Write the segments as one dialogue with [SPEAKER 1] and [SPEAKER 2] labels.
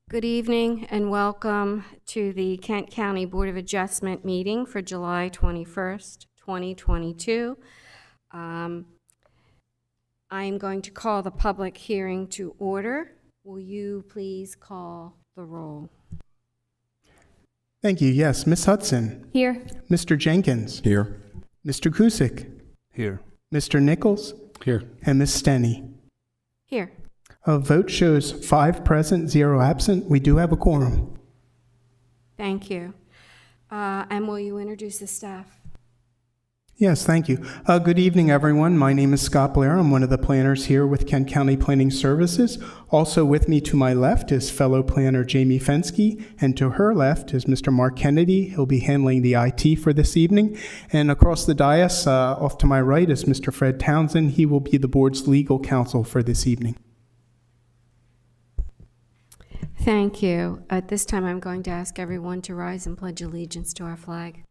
[SPEAKER 1] Good evening and welcome to the Kent County Board of Adjustment meeting for July 21st, 2022. I'm going to call the public hearing to order. Will you please call the roll?
[SPEAKER 2] Thank you. Yes, Ms. Hudson.
[SPEAKER 1] Here.
[SPEAKER 2] Mr. Jenkins.
[SPEAKER 3] Here.
[SPEAKER 2] Mr. Kusick.
[SPEAKER 3] Here.
[SPEAKER 2] Mr. Nichols.
[SPEAKER 3] Here.
[SPEAKER 2] And Ms. Steny.
[SPEAKER 1] Here.
[SPEAKER 2] A vote shows 5 present, 0 absent. We do have a quorum.
[SPEAKER 1] Thank you. And will you introduce the staff?
[SPEAKER 2] Yes, thank you. Good evening, everyone. My name is Scott Blair. I'm one of the planners here with Kent County Planning Services. Also with me to my left is fellow planner Jamie Fensky, and to her left is Mr. Mark Kennedy. He'll be handling the IT for this evening. And across the dais, off to my right, is Mr. Fred Townsend. He will be the board's legal counsel for this evening.
[SPEAKER 1] Thank you. At this time, I'm going to ask everyone to rise and pledge allegiance to our flag.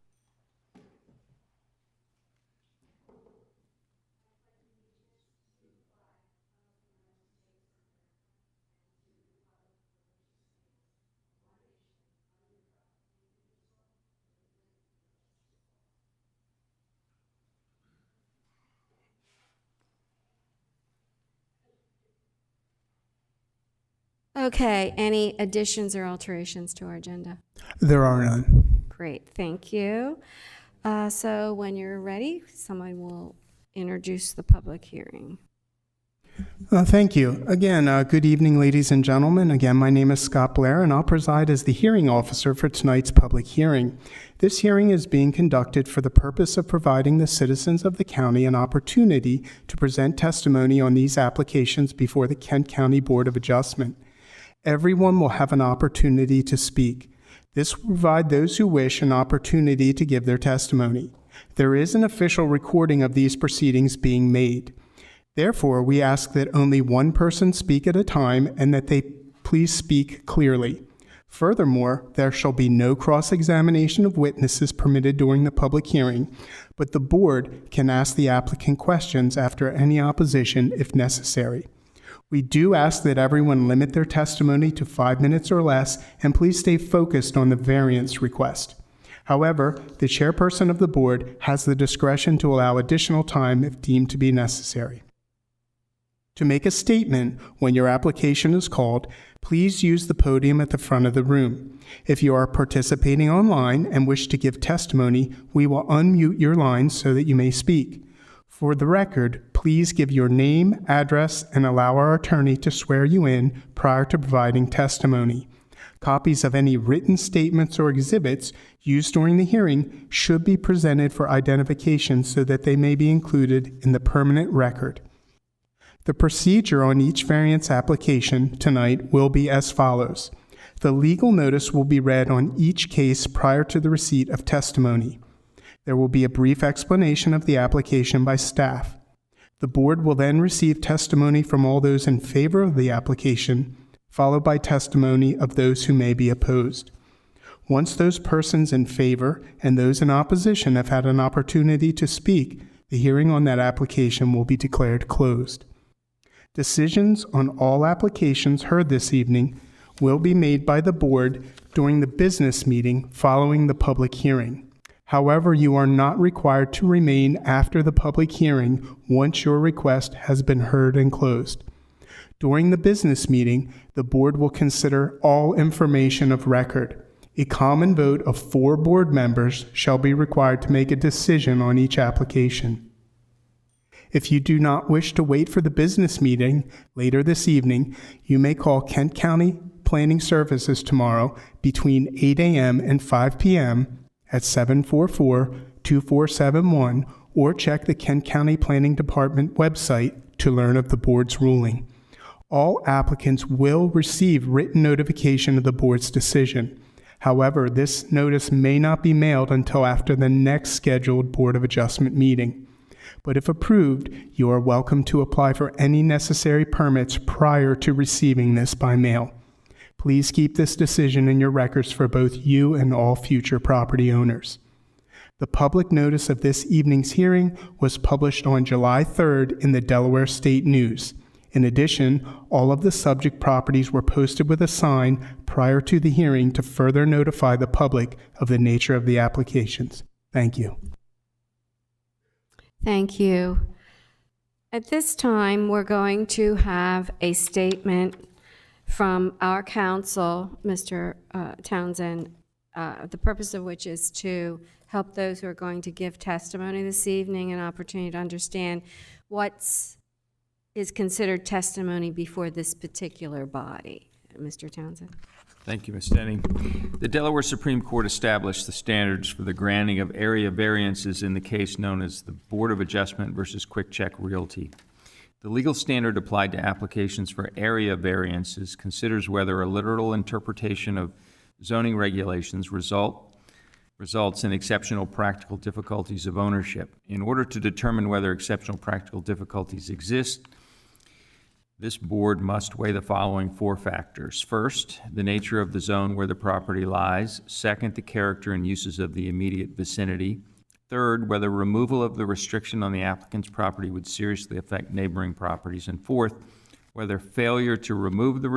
[SPEAKER 1] Okay, any additions or alterations to our agenda?
[SPEAKER 2] There are none.
[SPEAKER 1] Great, thank you. So when you're ready, someone will introduce the public hearing.
[SPEAKER 2] Thank you. Again, good evening, ladies and gentlemen. Again, my name is Scott Blair, and I'll preside as the hearing officer for tonight's public hearing. This hearing is being conducted for the purpose of providing the citizens of the county an opportunity to present testimony on these applications before the Kent County Board of Adjustment. Everyone will have an opportunity to speak. This will provide those who wish an opportunity to give their testimony. There is an official recording of these proceedings being made. Therefore, we ask that only one person speak at a time and that they please speak clearly. Furthermore, there shall be no cross-examination of witnesses permitted during the public hearing, but the board can ask the applicant questions after any opposition if necessary. We do ask that everyone limit their testimony to 5 minutes or less, and please stay focused on the variance request. However, the chairperson of the board has the discretion to allow additional time if deemed to be necessary. To make a statement when your application is called, please use the podium at the front of the room. If you are participating online and wish to give testimony, we will unmute your line so that you may speak. For the record, please give your name, address, and allow our attorney to swear you in prior to providing testimony. Copies of any written statements or exhibits used during the hearing should be presented for identification so that they may be included in the permanent record. The procedure on each variance application tonight will be as follows. The legal notice will be read on each case prior to the receipt of testimony. There will be a brief explanation of the application by staff. The board will then receive testimony from all those in favor of the application, followed by testimony of those who may be opposed. Once those persons in favor and those in opposition have had an opportunity to speak, the hearing on that application will be declared closed. Decisions on all applications heard this evening will be made by the board during the business meeting following the public hearing. However, you are not required to remain after the public hearing once your request has been heard and closed. During the business meeting, the board will consider all information of record. A common vote of 4 board members shall be required to make a decision on each application. If you do not wish to wait for the business meeting later this evening, you may call Kent County Planning Services tomorrow between 8 a.m. and 5 p.m. at 744-2471 or check the Kent County Planning Department website to learn of the board's ruling. All applicants will receive written notification of the board's decision. However, this notice may not be mailed until after the next scheduled Board of Adjustment meeting. But if approved, you are welcome to apply for any necessary permits prior to receiving this by mail. Please keep this decision in your records for both you and all future property owners. The public notice of this evening's hearing was published on July 3rd in the Delaware State News. In addition, all of the subject properties were posted with a sign prior to the hearing to further notify the public of the nature of the applications. Thank you.
[SPEAKER 1] Thank you. At this time, we're going to have a statement from our counsel, Mr. Townsend, the purpose of which is to help those who are going to give testimony this evening an opportunity to understand what is considered testimony before this particular body. Mr. Townsend.
[SPEAKER 3] Thank you, Ms. Denning. The Delaware Supreme Court established the standards for the granting of area variances in the case known as the Board of Adjustment versus Quick Check Realty. The legal standard applied to applications for area variances considers whether a literal interpretation of zoning regulations results in exceptional practical difficulties of ownership. In order to determine whether exceptional practical difficulties exist, this board must weigh the following 4 factors. First, the nature of the zone where the property lies. Second, the character and uses of the immediate vicinity. Third, whether removal of the restriction on the applicant's property would seriously affect neighboring properties. And fourth, whether failure to remove the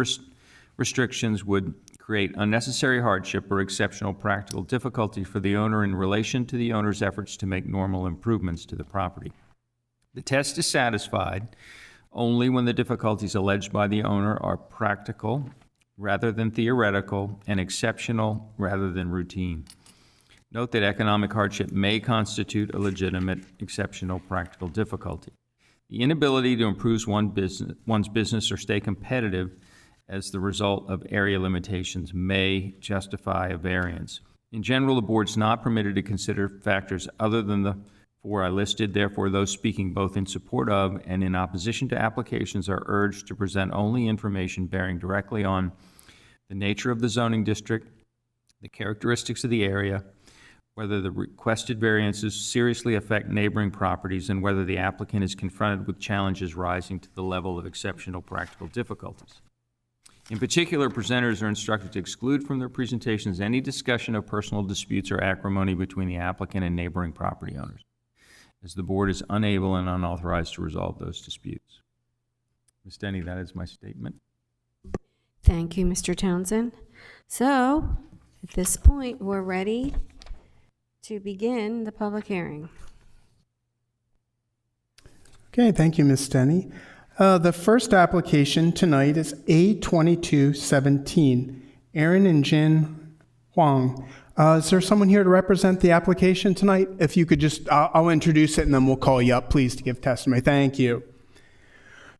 [SPEAKER 3] restrictions would create unnecessary hardship or exceptional practical difficulty for the owner in relation to the owner's efforts to make normal improvements to the property. The test is satisfied only when the difficulties alleged by the owner are practical rather than theoretical and exceptional rather than routine. Note that economic hardship may constitute a legitimate exceptional practical difficulty. The inability to improve one's business or stay competitive as the result of area limitations may justify a variance. In general, the board's not permitted to consider factors other than the 4 I listed. Therefore, those speaking both in support of and in opposition to applications are urged to present only information bearing directly on the nature of the zoning district, the characteristics of the area, whether the requested variances seriously affect neighboring properties, and whether the applicant is confronted with challenges rising to the level of exceptional practical difficulties. In particular, presenters are instructed to exclude from their presentations any discussion of personal disputes or acrimony between the applicant and neighboring property owners, as the board is unable and unauthorized to resolve those disputes. Ms. Denny, that is my statement.
[SPEAKER 1] Thank you, Mr. Townsend. So, at this point, we're ready to begin the public hearing.
[SPEAKER 2] Okay, thank you, Ms. Denny. The first application tonight is A2217, Aaron and Jin Huang. Is there someone here to represent the application tonight? If you could just, I'll introduce it and then we'll call you up, please, to give testimony. Thank you.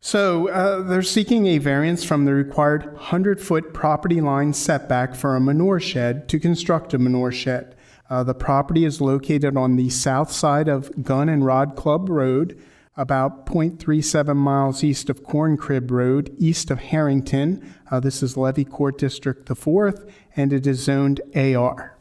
[SPEAKER 2] So they're seeking a variance from the required 100-foot property line setback for a manure shed to construct a manure shed. The property is located on the south side of Gun and Rod Club Road, about 0.37 miles east of Corn Crib Road, east of Harrington. This is Levy Court District the 4th, and it is zoned AR.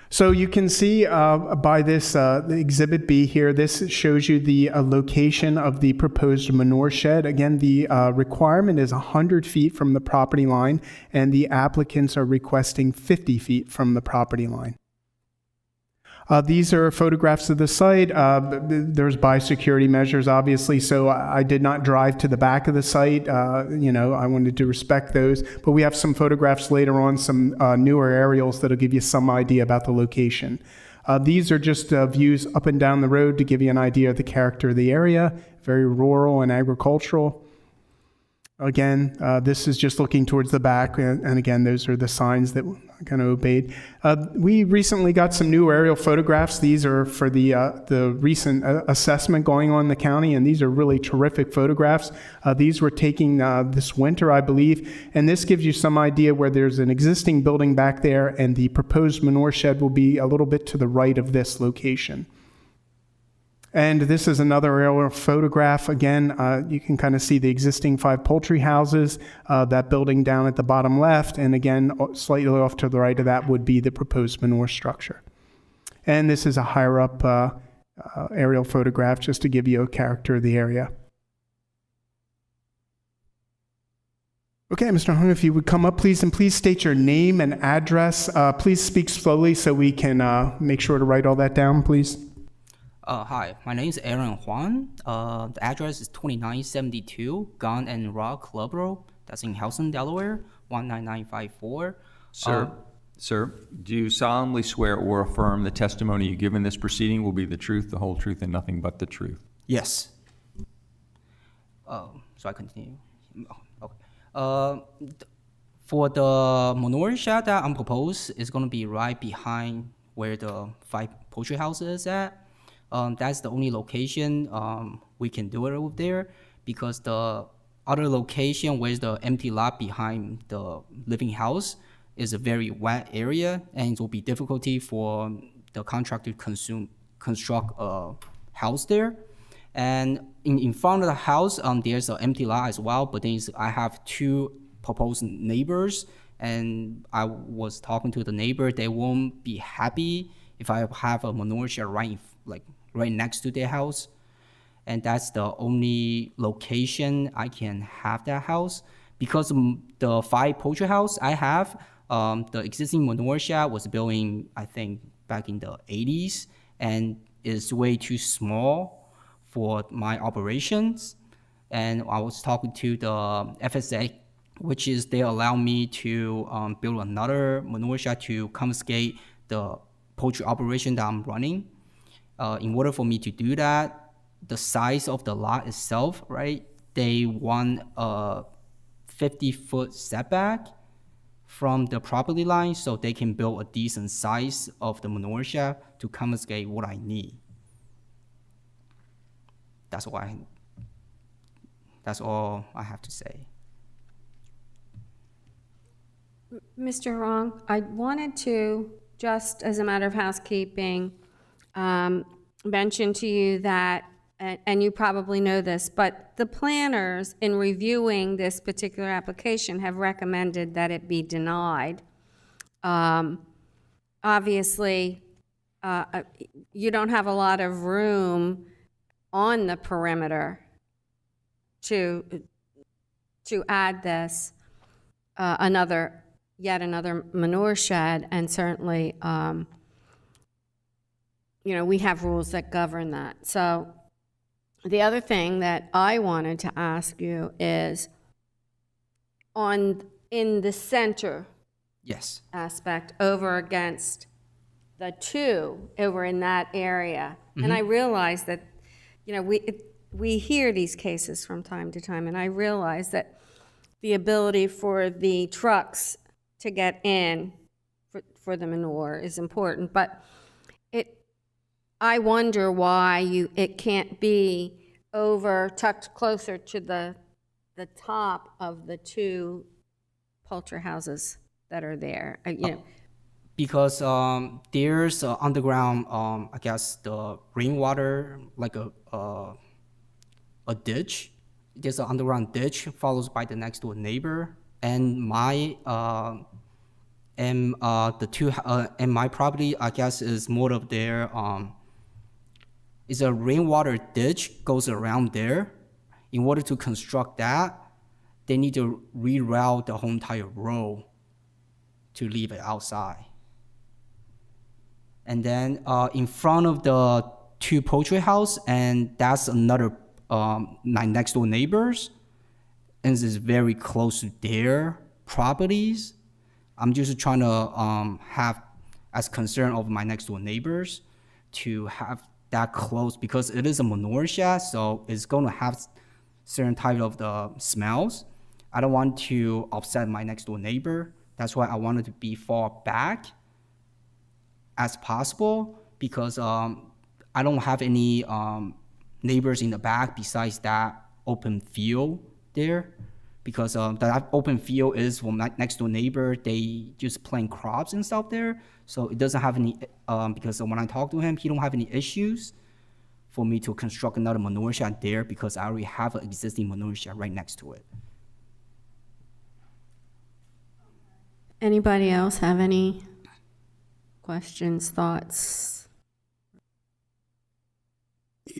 [SPEAKER 2] So you can see by this the Exhibit B here, this shows you the location of the proposed manure shed. Again, the requirement is 100 feet from the property line, and the applicants are requesting 50 feet from the property line. These are photographs of the site. There's biosecurity measures, obviously, so I did not drive to the back of the site. I wanted to respect those. But we have some photographs later on, some newer aerials that'll give you some idea about the location. These are just views up and down the road to give you an idea of the character of the area, very rural and agricultural. Again, this is just looking towards the back, and again, those are the signs that kind of obeyed. We recently got some new aerial photographs. These are for the recent assessment going on in the county, and these are really terrific photographs. These were taken this winter, I believe, and this gives you some idea where there's an existing building back there, and the proposed manure shed will be a little bit to the right of this location. And this is another aerial photograph. Again, you can kind of see the existing 5 poultry houses, that building down at the bottom left, and again, slightly off to the right of that would be the proposed manure structure. And this is a higher up aerial photograph just to give you a character of the area. Okay, Mr. Hung, if you would come up, please, and please state your name and address. Please speak slowly so we can make sure to write all that down, please.
[SPEAKER 4] Hi, my name is Aaron Huang. The address is 2972 Gun and Rod Club Road. That's in Houston, Delaware, 19954.
[SPEAKER 3] Sir, do you solemnly swear or affirm the testimony you give in this proceeding will be the truth, the whole truth, and nothing but the truth?
[SPEAKER 4] Yes. So I continue. Okay. For the manure shed that I'm proposed is going to be right behind where the 5 poultry houses is at. That's the only location we can do it over there, because the other location, where's the empty lot behind the living house, is a very wet area, and it will be difficulty for the contractor to construct a house there. And in front of the house, there's an empty lot as well, but then I have 2 proposed neighbors, and I was talking to the neighbor. They won't be happy if I have a manure shed right next to their house, and that's the only location I can have that house. Because the 5 poultry house I have, the existing manure shed was built in, I think, back in the 80s, and is way too small for my operations. And I was talking to the FSA, which is they allow me to build another manure shed to confiscate the poultry operation that I'm running. In order for me to do that, the size of the lot itself, right, they want a 50-foot setback from the property line so they can build a decent size of the manure shed to confiscate what I need. That's all I have to say.
[SPEAKER 1] Mr. Huang, I wanted to, just as a matter of housekeeping, mention to you that and you probably know this, but the planners, in reviewing this particular application, have recommended that it be denied. Obviously, you don't have a lot of room on the perimeter to add this, yet another manure shed, and certainly, we have rules that govern that. So the other thing that I wanted to ask you is in the center
[SPEAKER 4] Yes.
[SPEAKER 1] aspect over against the two over in that area. And I realize that, we hear these cases from time to time, and I realize that the ability for the trucks to get in for the manure is important, but I wonder why it can't be tucked closer to the top of the two poultry houses that are there.
[SPEAKER 4] Because there's underground, I guess the rainwater, like a ditch. There's an underground ditch followed by the next door neighbor, and my property, I guess, is more of their is a rainwater ditch goes around there. In order to construct that, they need to reroute the whole entire row to leave it outside. And then in front of the two poultry house, and that's another next door neighbors, and it's very close to their properties. I'm just trying to have as concern of my next door neighbors to have that close, because it is a manure shed, so it's going to have certain type of the smells. I don't want to upset my next door neighbor. That's why I wanted to be far back as possible, because I don't have any neighbors in the back besides that open field there, because that open field is from my next door neighbor. They just plant crops and stuff there, so it doesn't have any, because when I talk to him, he don't have any issues for me to construct another manure shed there, because I already have an existing manure shed right next to it.
[SPEAKER 1] Anybody else have any questions, thoughts?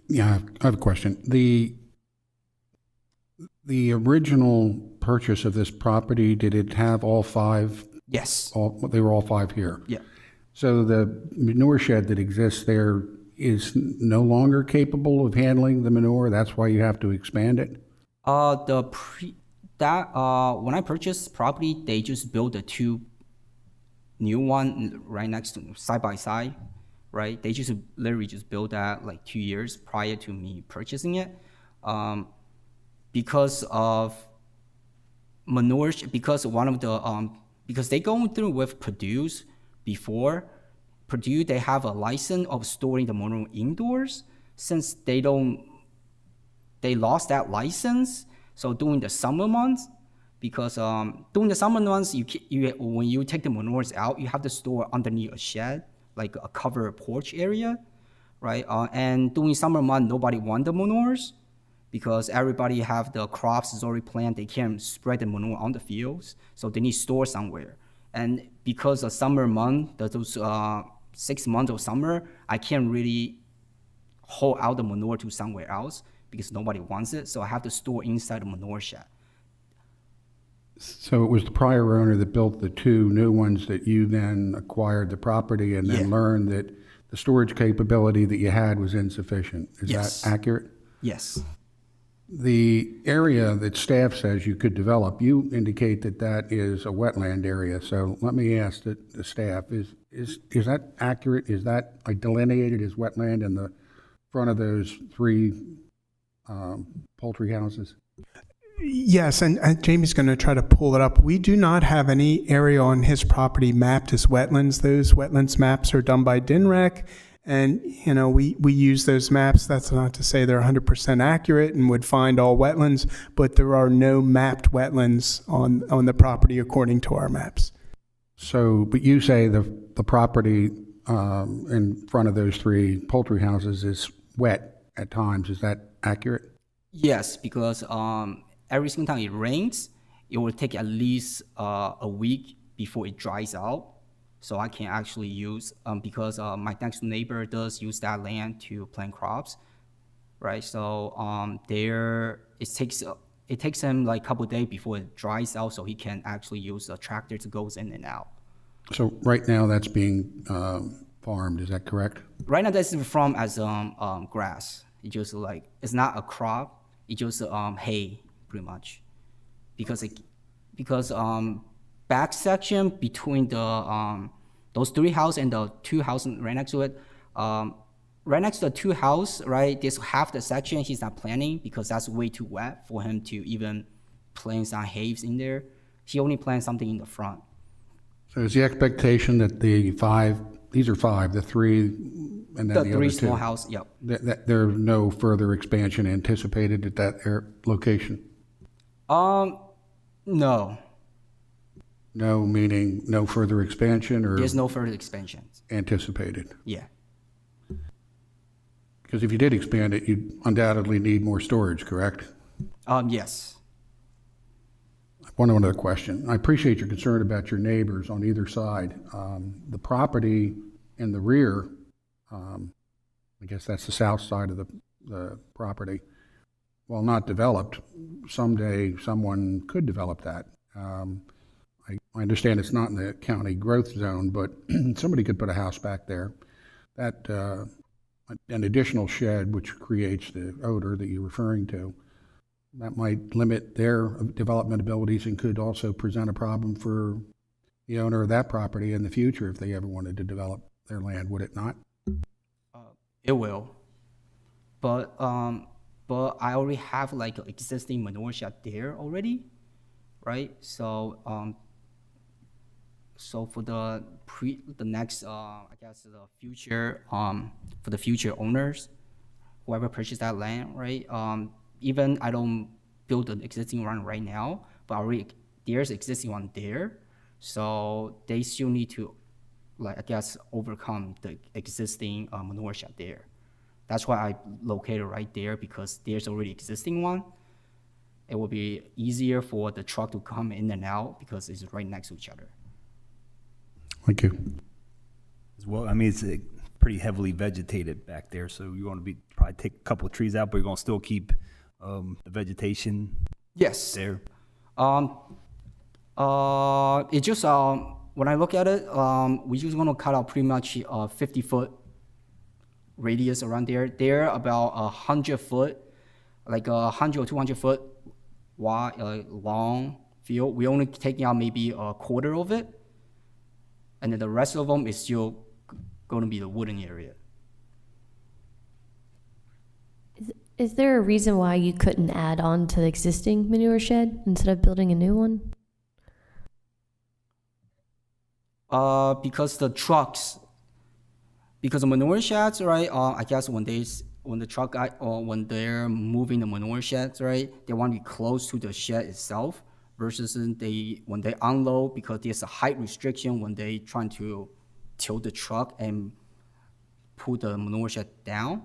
[SPEAKER 5] Yeah, I have a question. The original purchase of this property, did it have all five?
[SPEAKER 4] Yes.
[SPEAKER 5] They were all five here?
[SPEAKER 4] Yeah.
[SPEAKER 5] So the manure shed that exists there is no longer capable of handling the manure? That's why you have to expand it?
[SPEAKER 4] When I purchased property, they just built the two new one right next to side by side, right? They just literally just built that like 2 years prior to me purchasing it. Because of manure, because one of the because they going through with Purdue's before. Purdue, they have a license of storing the manure indoors. Since they lost that license, so during the summer months, because during the summer months, when you take the manures out, you have to store underneath a shed, like a covered porch area, right? And during summer months, nobody want the manures, because everybody have the crops is already planted. They can't spread the manure on the fields, so they need to store somewhere. And because of summer month, those 6 months of summer, I can't really haul out the manure to somewhere else because nobody wants it, so I have to store inside the manure shed.
[SPEAKER 5] So it was the prior owner that built the two new ones that you then acquired the property and then learned that the storage capability that you had was insufficient. Is that accurate?
[SPEAKER 4] Yes.
[SPEAKER 5] The area that staff says you could develop, you indicate that that is a wetland area. So let me ask the staff, is that accurate? Is that delineated as wetland in the front of those three poultry houses?
[SPEAKER 2] Yes, and Jamie's going to try to pull it up. We do not have any area on his property mapped as wetlands. Those wetlands maps are done by DNREC, and we use those maps. That's not to say they're 100% accurate and would find all wetlands, but there are no mapped wetlands on the property according to our maps.
[SPEAKER 5] So, but you say the property in front of those three poultry houses is wet. at times. Is that accurate?
[SPEAKER 4] Yes, because every single time it rains, it will take at least a week before it dries out. So I can actually use, because my next neighbor does use that land to plant crops, right? So it takes him like a couple of days before it dries out, so he can actually use a tractor to go in and out.
[SPEAKER 5] So right now that's being farmed, is that correct?
[SPEAKER 4] Right now, that's farmed as grass. It just like it's not a crop. It's just hay, pretty much, because back section between the those 3 houses and the 2 houses right next to it. Right next to the 2 houses, right, there's half the section he's not planting because that's way too wet for him to even plant some hay in there. He only plants something in the front.
[SPEAKER 5] So is the expectation that these are 5, the 3, and then
[SPEAKER 4] The
[SPEAKER 5] the
[SPEAKER 4] 3
[SPEAKER 5] other 2?
[SPEAKER 4] small houses, yep.
[SPEAKER 5] That there's no further expansion anticipated at that location?
[SPEAKER 4] No,
[SPEAKER 5] No, meaning no further expansion or
[SPEAKER 4] there's no further expansions.
[SPEAKER 5] anticipated?
[SPEAKER 4] Yeah.
[SPEAKER 5] Because if you did expand it, you'd undoubtedly need more storage, correct?
[SPEAKER 4] Yes.
[SPEAKER 5] One other question. I appreciate your concern about your neighbors on either side. The property in the rear, I guess that's the south side of the property, while not developed, someday someone could develop that. I understand it's not in the county growth zone, but somebody could put a house back there. That an additional shed, which creates the odor that you're referring to, that might limit their development abilities and could also present a problem for the owner of that property in the future if they ever wanted to develop their land, would it not?
[SPEAKER 4] It will, but I already have like an existing manure shed there already, right? So so for the next I guess the future for the future owners, whoever purchased that land, right? Even I don't build an existing one right now, but already there's existing one there, so they still need to, like, I guess, overcome the existing manure shed there. That's why I located right there, because there's already existing one. It will be easier for the truck to come in and out because it's right next to each other.
[SPEAKER 5] Thank you.
[SPEAKER 6] As well, I mean, it's pretty heavily vegetated back there, so you want to probably take a couple of trees out, but you're going to still keep the vegetation
[SPEAKER 4] Yes.
[SPEAKER 6] there.
[SPEAKER 4] It just when I look at it, we're just gonna cut out pretty much 50-foot radius around there. They're about 100-foot, like 100 or 200-foot wide, long field. We only taking out maybe a quarter of it, and then the rest of them is still going to be the wooden area.
[SPEAKER 7] Is there a reason why you couldn't add on to the existing manure shed instead of building a new one?
[SPEAKER 4] Because the trucks, because the manure sheds, right? I guess when the truck guy or when they're moving the manure sheds, right? They want to be close to the shed itself versus when they unload, because there's a height restriction when they trying to tilt the truck and pull the manure shed down.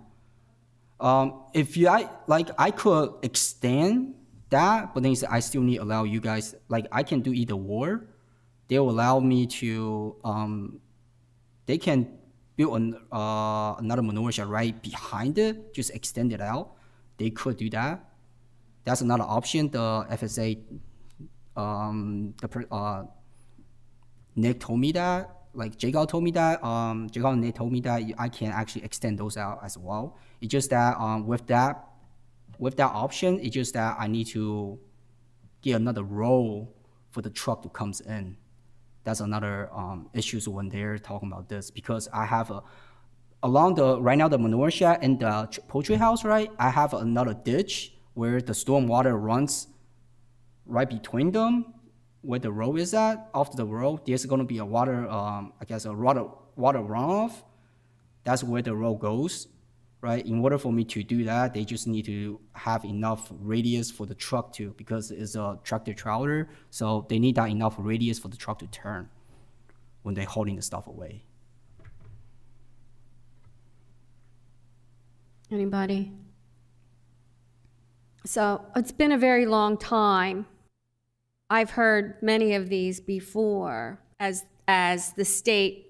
[SPEAKER 4] I could extend that, but then I still need to allow you guys, like, I can do either or. They'll allow me to, they can build another manure shed right behind it, just extend it out. They could do that. That's another option. The FSA, Nick told me that, like Jacob told me that, Jacob and Nick told me that I can actually extend those out as well. It's just that with that option, it's just that I need to get another row for the truck to comes in. That's another issue when they're talking about this, because I have right now the manure shed and the poultry house, right? I have another ditch where the storm water runs right between them, where the road is at. After the road, there's going to be a water, I guess a water runoff. That's where the road goes, right? In order for me to do that, they just need to have enough radius for the truck to, because it's a tractor trailer, so they need that enough radius for the truck to turn when they're hauling the stuff away.
[SPEAKER 1] Anybody? So it's been a very long time. I've heard many of these before as the state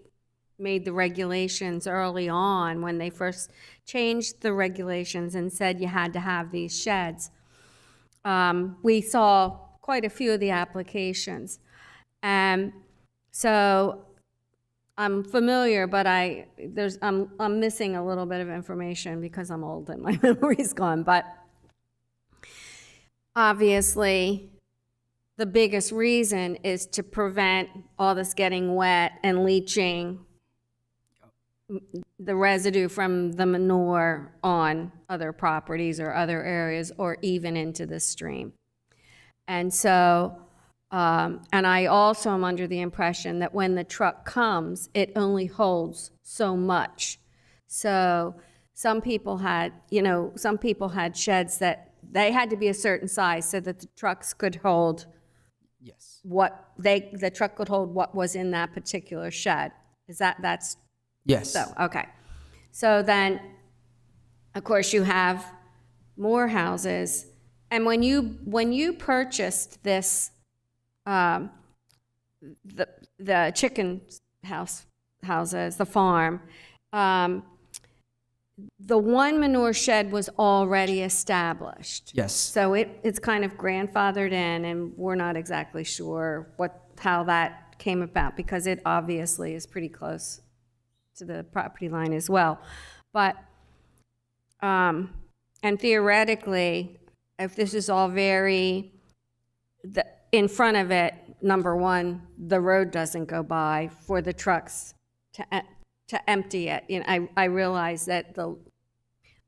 [SPEAKER 1] made the regulations early on when they first changed the regulations and said you had to have these sheds. We saw quite a few of the applications. So I'm familiar, but I'm missing a little bit of information because I'm old and my memory's gone. But obviously, the biggest reason is to prevent all this getting wet and leaching the residue from the manure on other properties or other areas or even into the stream. And so, and I also am under the impression that when the truck comes, it only holds so much. So some people had sheds that they had to be a certain size so that the trucks could hold
[SPEAKER 4] Yes.
[SPEAKER 1] the truck could hold what was in that particular shed. That's
[SPEAKER 4] Yes.
[SPEAKER 1] so, okay. So then, of course, you have more houses. And when you purchased this, the chicken houses, the farm, the one manure shed was already established.
[SPEAKER 4] Yes.
[SPEAKER 1] So it's kind of grandfathered in, and we're not exactly sure how that came about, because it obviously is pretty close to the property line as well. But, and theoretically, if this is all in front of it, number one, the road doesn't go by for the trucks to empty it. I realize that the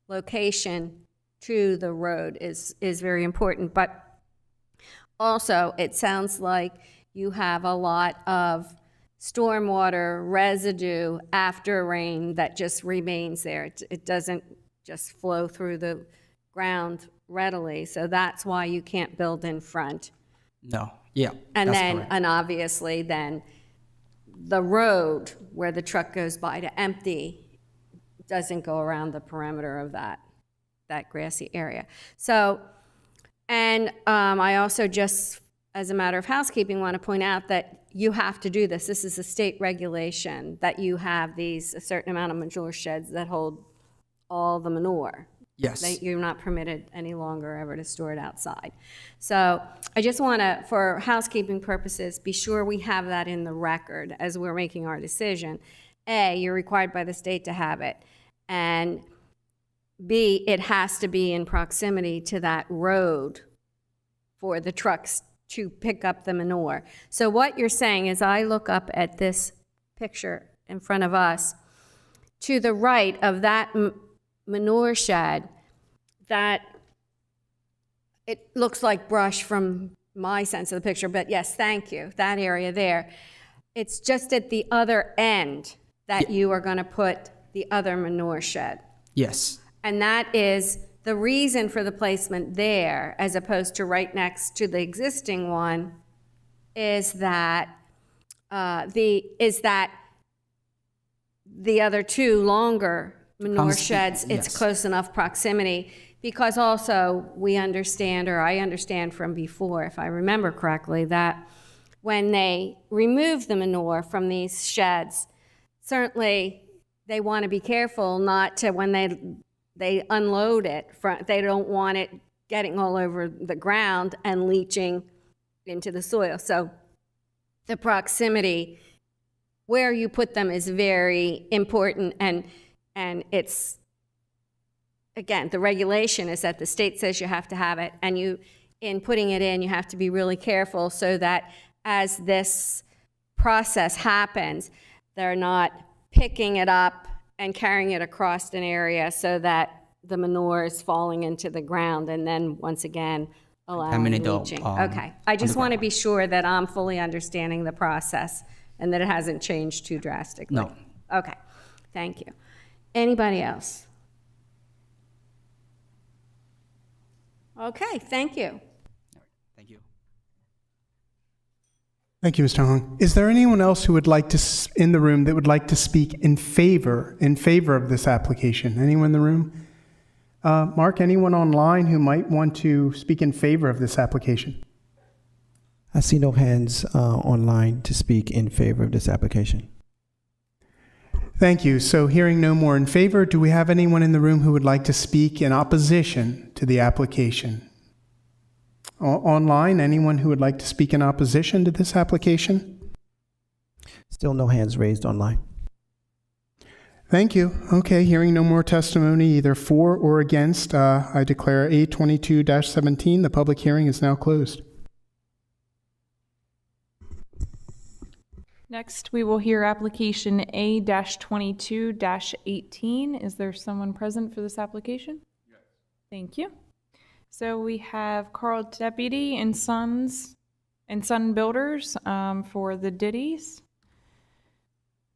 [SPEAKER 1] location to the road is very important, but also it sounds like you have a lot of stormwater residue after rain that just remains there. It doesn't just flow through the ground readily, so that's why you can't build in front.
[SPEAKER 4] No. Yeah.
[SPEAKER 1] And
[SPEAKER 4] that's
[SPEAKER 1] then,
[SPEAKER 4] correct.
[SPEAKER 1] and obviously then, the road where the truck goes by to empty doesn't go around the perimeter of that grassy area. So, and I also just, as a matter of housekeeping, want to point out that you have to do this. This is a state regulation that you have a certain amount of manure sheds that hold all the manure.
[SPEAKER 4] Yes.
[SPEAKER 1] You're not permitted any longer ever to store it outside. So I just want to, for housekeeping purposes, be sure we have that in the record as we're making our decision. A, you're required by the state to have it. And B, it has to be in proximity to that road for the trucks to pick up the manure. So what you're saying is, I look up at this picture in front of us, to the right of that manure shed, that it looks like brush from my sense of the picture, but yes, thank you, that area there. It's just at the other end that you are going to put the other manure shed.
[SPEAKER 4] Yes.
[SPEAKER 1] And that is the reason for the placement there, as opposed to right next to the existing one, is that the other two longer manure sheds, it's
[SPEAKER 4] yes.
[SPEAKER 1] close enough proximity, because also we understand, or I understand from before, if I remember correctly, that when they remove the manure from these sheds, certainly they want to be careful not to, when they unload it, they don't want it getting all over the ground and leaching into the soil. So the proximity where you put them is very important, and it's, again, the regulation is that the state says you have to have it, and you, in putting it in, you have to be really careful so that as this process happens, they're not picking it up and carrying it across an area so that the manure is falling into the ground and then once again allowing leaching. Okay, I just want to be sure that I'm fully understanding the process and that it hasn't changed too drastically.
[SPEAKER 4] No.
[SPEAKER 1] Okay, thank you. Anybody else? Okay, thank you.
[SPEAKER 4] Thank you.
[SPEAKER 2] Thank you, Mr. Hong. Is there anyone else who would like to, in the room, that would like to speak in favor of this application? Anyone in the room? Mark, anyone online who might want to speak in favor of this application?
[SPEAKER 8] I see no hands online to speak in favor of this application.
[SPEAKER 2] Thank you. So hearing no more in favor, do we have anyone in the room who would like to speak in opposition to the application? Online, anyone who would like to speak in opposition to this application?
[SPEAKER 8] Still no hands raised online.
[SPEAKER 2] Thank you. Okay, hearing no more testimony either for or against, I declare A22-17, the public hearing is now closed.
[SPEAKER 9] Next, we will hear application A-22-18. Is there someone present for this application? Yes. Thank you. So we have Carl Deputy and Sons and Son Builders for the Diddies.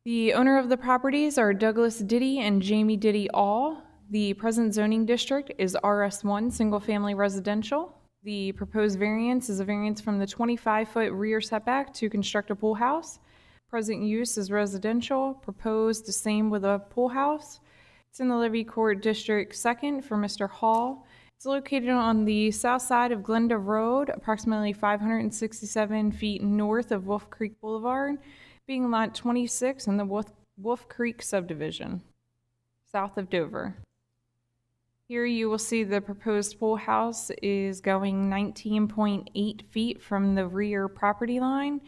[SPEAKER 9] The owner of the properties are Douglas Diddy and Jamie Diddy All. The present zoning district is RS1, single family residential. The proposed variance is a variance from the 25-foot rear setback to construct a pool house. Present use is residential, proposed the same with a pool house. It's in the Levy Court District 2nd for Mr. Hall. It's located on the south side of Glenda Road, approximately 567 feet north of Wolf Creek Boulevard, being lot 26 in the Wolf Creek subdivision, south of Dover. Here you will see the proposed pool house is going 19.8 feet from the rear property line.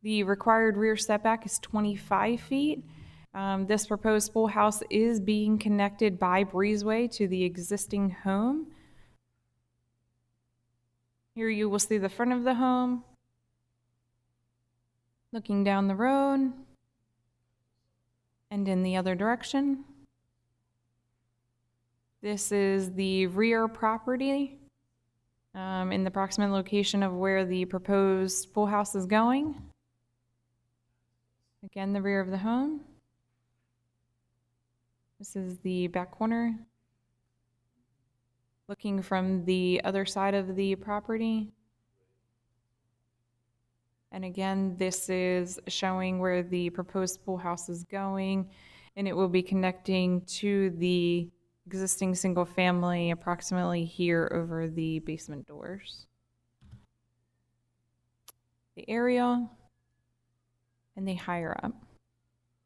[SPEAKER 9] The required rear setback is 25 feet. This proposed pool house is being connected by breezeway to the existing home. Here you will see the front of the home. Looking down the road and in the other direction. This is the rear property in the proximate location of where the proposed pool house is going. Again, the rear of the home. This is the back corner. Looking from the other side of the property. And again, this is showing where the proposed pool house is going, and it will be connecting to the existing single family approximately here over the basement doors. The area and the higher up.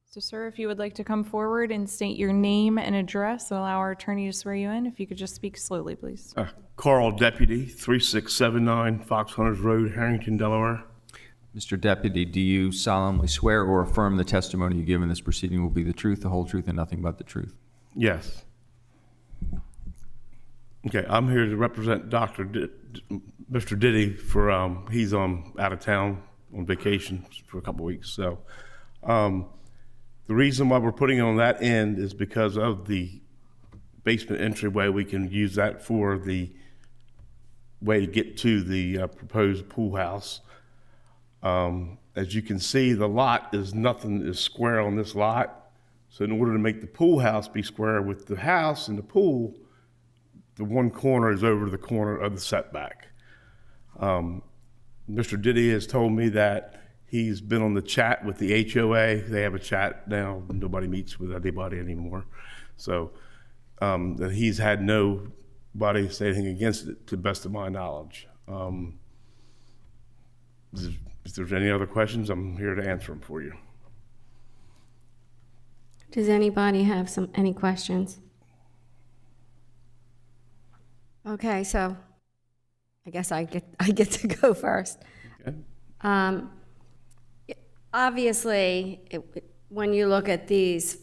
[SPEAKER 9] So sir, if you would like to come forward and state your name and address and allow our attorney to swear you in, if you could just speak slowly, please.
[SPEAKER 10] Carl Deputy, 3679 Fox Hunters Road, Harrington, Delaware.
[SPEAKER 3] Mr. Deputy, do you solemnly swear or affirm the testimony you give in this proceeding will be the truth, the whole truth, and nothing but the truth?
[SPEAKER 10] Yes. Okay, I'm here to represent Mr. Diddy for, he's out of town on vacation for a couple weeks. So the reason why we're putting it on that end is because of the basement entryway. We can use that for the way to get to the proposed pool house. As you can see, the lot is nothing is square on this lot. So in order to make the pool house be square with the house and the pool, the one corner is over the corner of the setback. Mr. Diddy has told me that he's been on the chat with the HOA. They have a chat now. Nobody meets with anybody anymore. So that he's had nobody say anything against it, to the best of my knowledge. If there's any other questions, I'm here to answer them for you.
[SPEAKER 1] Does anybody have any questions? Okay, so I guess I get to go first.
[SPEAKER 10] Okay.
[SPEAKER 1] Obviously, when you look at these,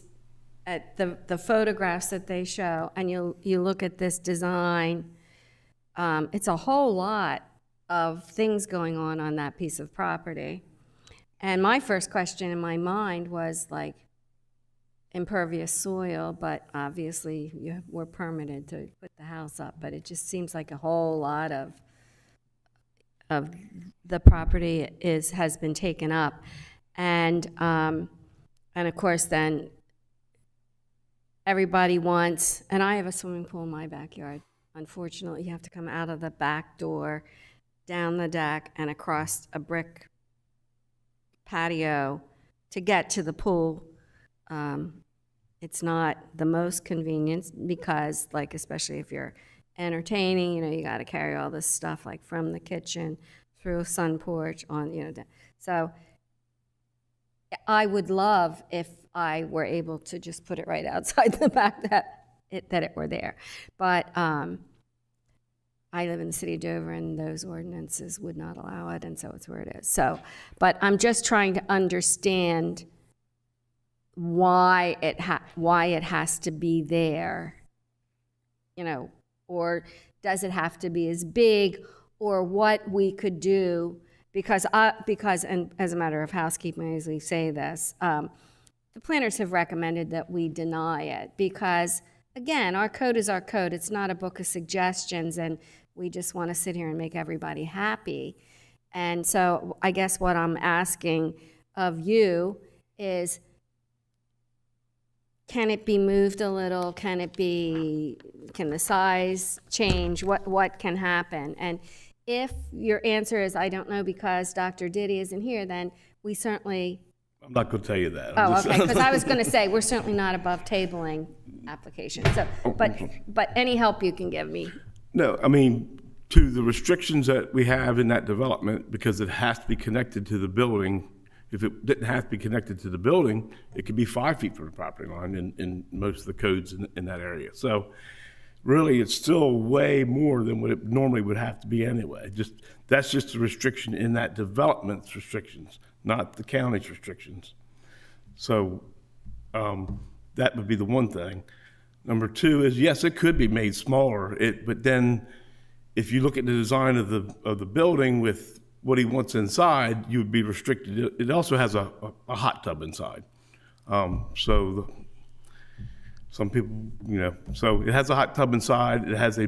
[SPEAKER 1] at the photographs that they show, and you look at this design, it's a whole lot of things going on that piece of property. And my first question in my mind was like impervious soil, but obviously you were permitted to put the house up, but it just seems like a whole lot of the property has been taken up. And of course then everybody wants, and I have a swimming pool in my backyard. Unfortunately, you have to come out of the back door, down the deck, and across a brick patio to get to the pool it's not the most convenient because, like, especially if you're entertaining, you know, you got to carry all this stuff like from the kitchen through a sun porch on, you know. So I would love if I were able to just put it right outside the back that it were there. But I live in the city of Dover, and those ordinances would not allow it, and so it's where it is. So, but I'm just trying to understand why it has to be there, you know, or does it have to be as big, or what we could do, because and as a matter of housekeeping, as we say this, the planners have recommended that we deny it because, again, our code is our code. It's not a book of suggestions, and we just want to sit here and make everybody happy. And so I guess what I'm asking of you is, can it be moved a little? Can the size change? What can happen? And if your answer is, I don't know because Dr. Diddy isn't here, then we certainly...
[SPEAKER 10] I'm not going to tell you that.
[SPEAKER 1] Oh, okay, because I was going to say, we're certainly not above tabling applications. So, but any help you can give me?
[SPEAKER 10] No, I mean, to the restrictions that we have in that development, because it has to be connected to the building. If it didn't have to be connected to the building, it could be 5 feet from the property line in most of the codes in that area. So really, it's still way more than what it normally would have to be anyway. That's just a restriction in that development's restrictions, not the county's restrictions. So that would be the one thing. Number two is, yes, it could be made smaller, but then if you look at the design of the building with what he wants inside, you would be restricted. It also has a hot tub inside. Some people, you know, so it has a hot tub inside, it has a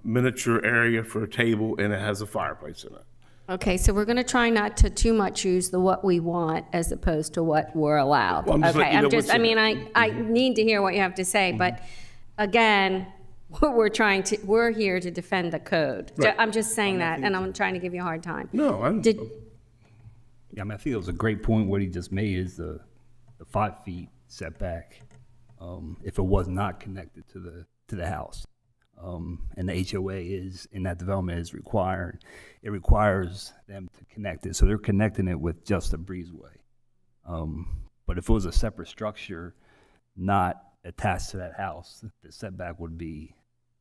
[SPEAKER 10] miniature area for a table, and it has a fireplace in it.
[SPEAKER 1] Okay, so we're going to try not to too much use the what we want as opposed to what we're allowed.
[SPEAKER 10] Well,
[SPEAKER 1] I need to hear what you have to say, but again, we're here to defend the code.
[SPEAKER 10] Right.
[SPEAKER 1] I'm just saying that, and I'm trying to give you a hard time.
[SPEAKER 10] No,
[SPEAKER 6] Yeah, I mean, I think it was a great point what he just made is the 5 feet setback, if it was not connected to the house. And the HOA is, in that development, is required. It requires them to connect it. So they're connecting it with just a breezeway. But if it was a separate structure, not attached to that house, the setback would be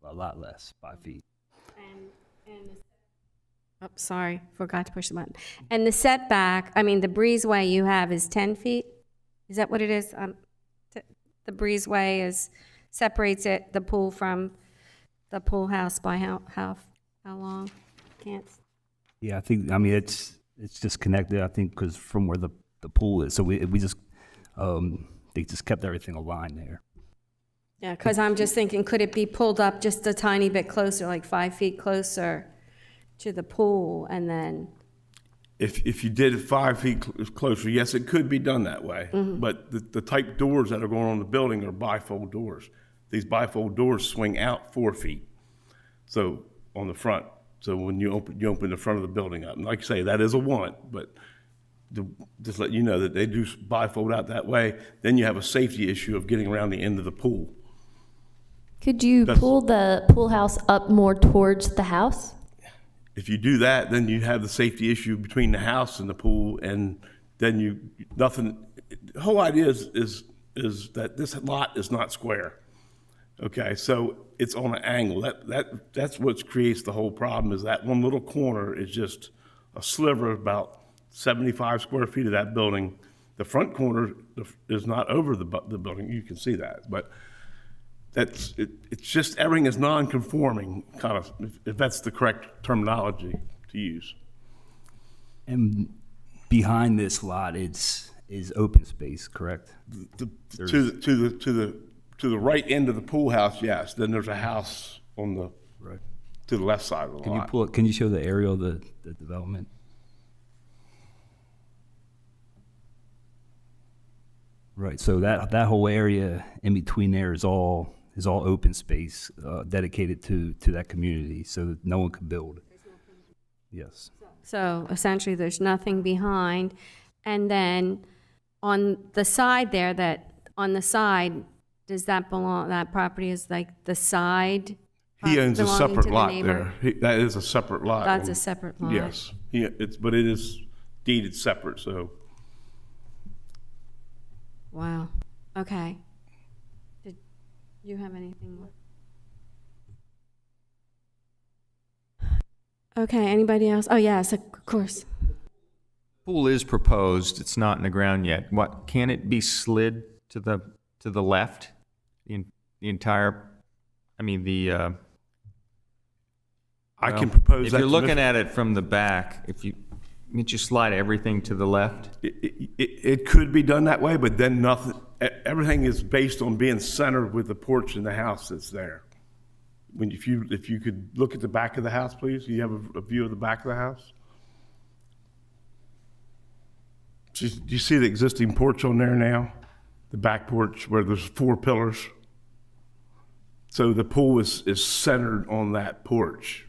[SPEAKER 6] a lot less, 5 feet.
[SPEAKER 1] Oh, sorry, forgot to push the button. And the setback, I mean, the breezeway you have is 10 feet? Is that what it is? The breezeway separates the pool from the pool house by how long? Can't.
[SPEAKER 6] Yeah, I mean, it's just connected, I think, because from where the pool is. So we just, they just kept everything aligned there.
[SPEAKER 1] Yeah, because I'm just thinking, could it be pulled up just a tiny bit closer, like 5 feet closer to the pool, and then?
[SPEAKER 10] If you did it 5 feet closer, yes, it could be done that way.
[SPEAKER 1] Mm-hmm.
[SPEAKER 10] But the type doors that are going on the building are bifold doors. These bifold doors swing out 4 feet, so on the front. So when you open the front of the building up, and like I say, that is a want, but just let you know that they do bifold out that way. Then you have a safety issue of getting around the end of the pool.
[SPEAKER 7] Could you pull the pool house up more towards the house?
[SPEAKER 10] If you do that, then you have the safety issue between the house and the pool, and then nothing. The whole idea is that this lot is not square. Okay, so it's on an angle. That's what creates the whole problem. Is that one little corner is just a sliver of about 75 square feet of that building. The front corner is not over the building. You can see that, but it's just everything is non-conforming, kind of, if that's the correct terminology to use.
[SPEAKER 6] And behind this lot, is open space, correct?
[SPEAKER 10] To the right end of the pool house, yes. Then there's a house on the to the left side of the lot.
[SPEAKER 6] Can you show the aerial of the development? Right. So that whole area in between there is all open space dedicated to that community, so that no one could build. Yes.
[SPEAKER 1] So essentially, there's nothing behind, and then on the side there, does that belong, that property is like the side?
[SPEAKER 10] He owns a
[SPEAKER 1] belonging
[SPEAKER 10] separate
[SPEAKER 1] to the
[SPEAKER 10] lot
[SPEAKER 1] neighbor?
[SPEAKER 10] there. That is a separate lot.
[SPEAKER 1] That's a separate lot?
[SPEAKER 10] Yes, but it is deeded separate, so.
[SPEAKER 1] Wow, okay. Did you have anything more? Okay, anybody else? Oh, yes, of course.
[SPEAKER 3] Pool is proposed, it's not in the ground yet. What, can it be slid to the left? The entire, I mean,
[SPEAKER 10] I can propose that.
[SPEAKER 3] If you're
[SPEAKER 10] to
[SPEAKER 3] looking
[SPEAKER 10] Mr.
[SPEAKER 3] at it from the back, can't you slide everything to the left?
[SPEAKER 10] It could be done that way, but then nothing, everything is based on being centered with the porch and the house that's there. If you could look at the back of the house, please. You have a view of the back of the house? Do you see the existing porch on there now? The back porch where there's 4 pillars? So the pool is centered on that porch.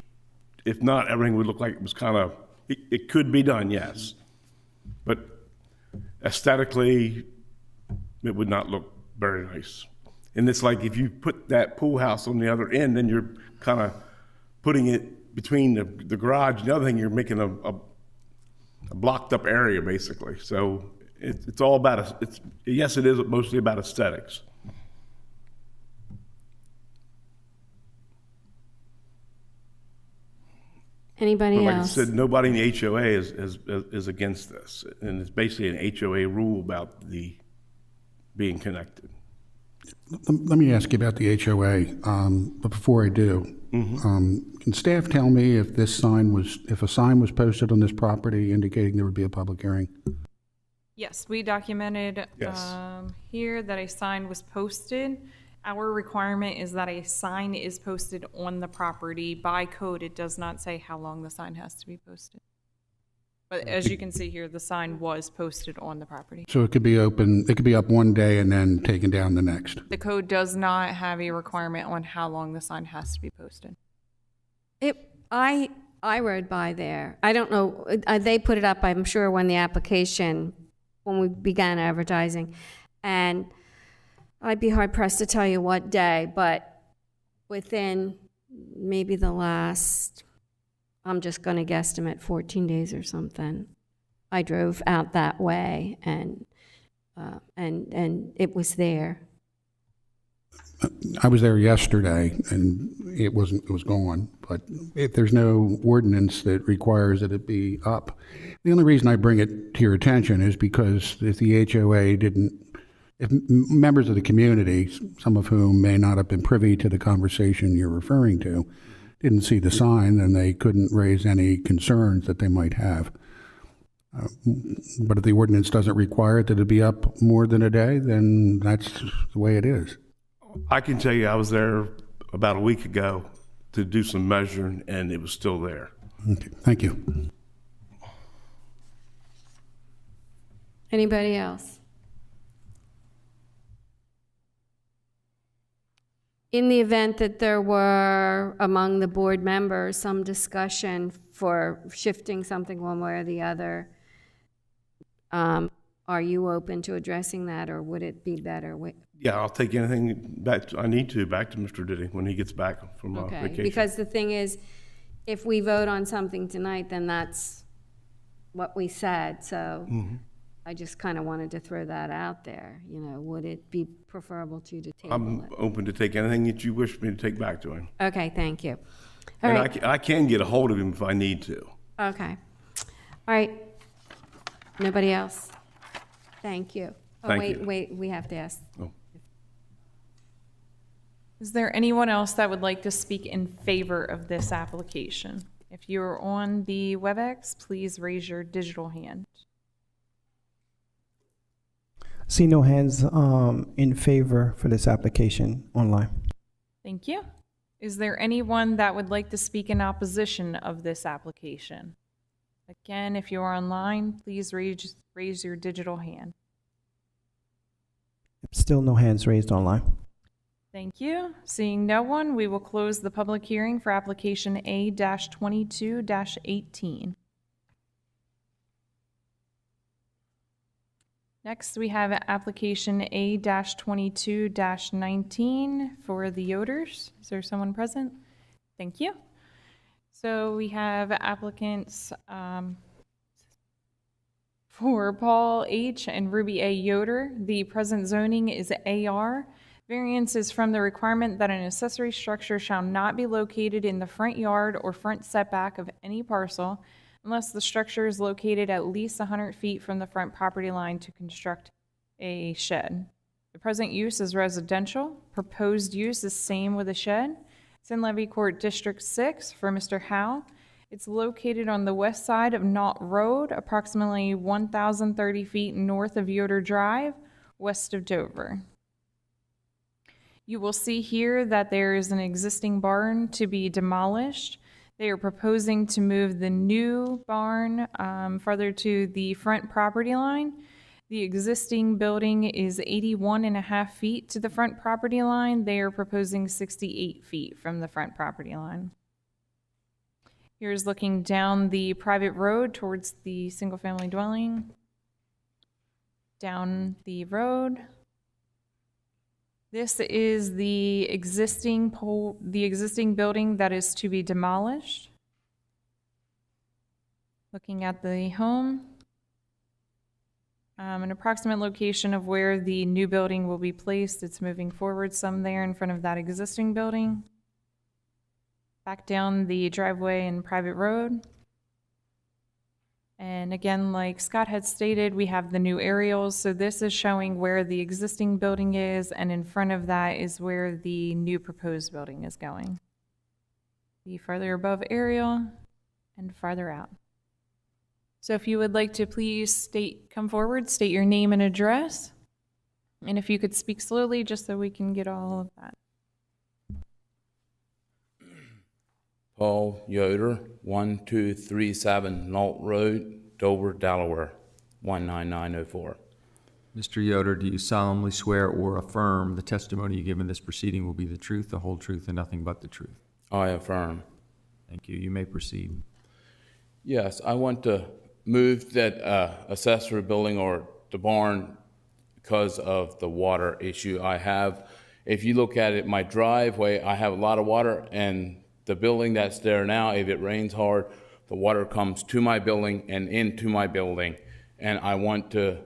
[SPEAKER 10] If not, everything would look like it was kind of, it could be done, yes. But aesthetically, it would not look very nice. And it's like if you put that pool house on the other end, then you're kind of putting it between the garage and the other thing, you're making a blocked up area basically. So it's all about, yes, it is mostly about aesthetics.
[SPEAKER 1] Anybody
[SPEAKER 10] But like
[SPEAKER 1] else?
[SPEAKER 10] I said, nobody in the HOA is against this. And it's basically an HOA rule about the being connected.
[SPEAKER 5] Let me ask you about the HOA, but before I do, can staff tell me if a sign was posted on this property indicating there would be a public hearing?
[SPEAKER 9] Yes, we documented
[SPEAKER 10] Yes.
[SPEAKER 9] here that a sign was posted. Our requirement is that a sign is posted on the property. By code, it does not say how long the sign has to be posted. But as you can see here, the sign was posted on the property.
[SPEAKER 5] So it could be open, it could be up one day and then taken down the next?
[SPEAKER 9] The code does not have a requirement on how long the sign has to be posted.
[SPEAKER 1] I rode by there. I don't know, they put it up, I'm sure, when we began advertising. And I'd be hard pressed to tell you what day, but within maybe the last, I'm just going to guesstimate 14 days or something, I drove out that way and it was there.
[SPEAKER 5] I was there yesterday and it was gone, but if there's no ordinance that requires that it be up, the only reason I bring it to your attention is because if the HOA if members of the community, some of whom may not have been privy to the conversation you're referring to, didn't see the sign, then they couldn't raise any concerns that they might have. But if the ordinance doesn't require it that it be up more than a day, then that's the way it is.
[SPEAKER 10] I can tell you I was there about a week ago to do some measuring and it was still there.
[SPEAKER 5] Okay, thank you.
[SPEAKER 1] Anybody else? In the event that there were, among the board members, some discussion for shifting something one way or the other, are you open to addressing that, or would it be better?
[SPEAKER 10] Yeah, I'll take anything back I need to back to Mr. Diddy when he gets back from
[SPEAKER 1] Okay,
[SPEAKER 10] vacation.
[SPEAKER 1] because the thing is, if we vote on something tonight, then that's what we said, so I just kind of wanted to throw that out there. You know, would it be preferable to table
[SPEAKER 10] I'm
[SPEAKER 1] it?
[SPEAKER 10] open to take anything that you wish me to take back to him.
[SPEAKER 1] Okay, thank you. All
[SPEAKER 10] And
[SPEAKER 1] right,
[SPEAKER 10] I can get a hold of him if I need to.
[SPEAKER 1] okay. All right. Nobody else? Thank you. Oh,
[SPEAKER 10] Thank
[SPEAKER 1] wait,
[SPEAKER 10] you.
[SPEAKER 1] wait, we have to ask.
[SPEAKER 10] Oh.
[SPEAKER 9] Is there anyone else that would like to speak in favor of this application? If you're on the WebEx, please raise your digital hand.
[SPEAKER 8] See no hands in favor for this application online.
[SPEAKER 9] Thank you. Is there anyone that would like to speak in opposition of this application? Again, if you're online, please raise your digital hand.
[SPEAKER 8] Still no hands raised online.
[SPEAKER 9] Thank you. Seeing no one, we will close the public hearing for application A-22-18. Next, we have application A-22-19 for the Yoders. Is there someone present? Thank you. So we have applicants for Paul H. and Ruby A. Yoder. The present zoning is AR. Variance is from the requirement that an accessory structure shall not be located in the front yard or front setback of any parcel unless the structure is located at least 100 feet from the front property line to construct a shed. The present use is residential. Proposed use is same with a shed. It's in Levy Court District 6 for Mr. Howe. It's located on the west side of Knott Road, approximately 1,030 feet north of Yoder Drive, west of Dover. You will see here that there is an existing barn to be demolished. They are proposing to move the new barn further to the front property line. The existing building is 81.5 feet to the front property line. They are proposing 68 feet from the front property line. Here's looking down the private road towards the single-family dwelling. Down the road. This is the existing building that is to be demolished. Looking at the home. An approximate location of where the new building will be placed. It's moving forward some there in front of that existing building. Back down the driveway and private road. And again, like Scott had stated, we have the new aerials. So this is showing where the existing building is, and in front of that is where the new proposed building is going. The farther above aerial and farther out. So if you would like to please come forward, state your name and address. And if you could speak slowly just so we can get all of that.
[SPEAKER 11] Paul Yoder, 1237 Knott Road, Dover, Delaware, 19904.
[SPEAKER 3] Mr. Yoder, do you solemnly swear or affirm the testimony you give in this proceeding will be the truth, the whole truth, and nothing but the truth?
[SPEAKER 11] I affirm.
[SPEAKER 3] Thank you. You may proceed.
[SPEAKER 11] Yes, I want to move that accessory building or the barn because of the water issue I have. If you look at it, my driveway, I have a lot of water, and the building that's there now, if it rains hard, the water comes to my building and into my building. And I want to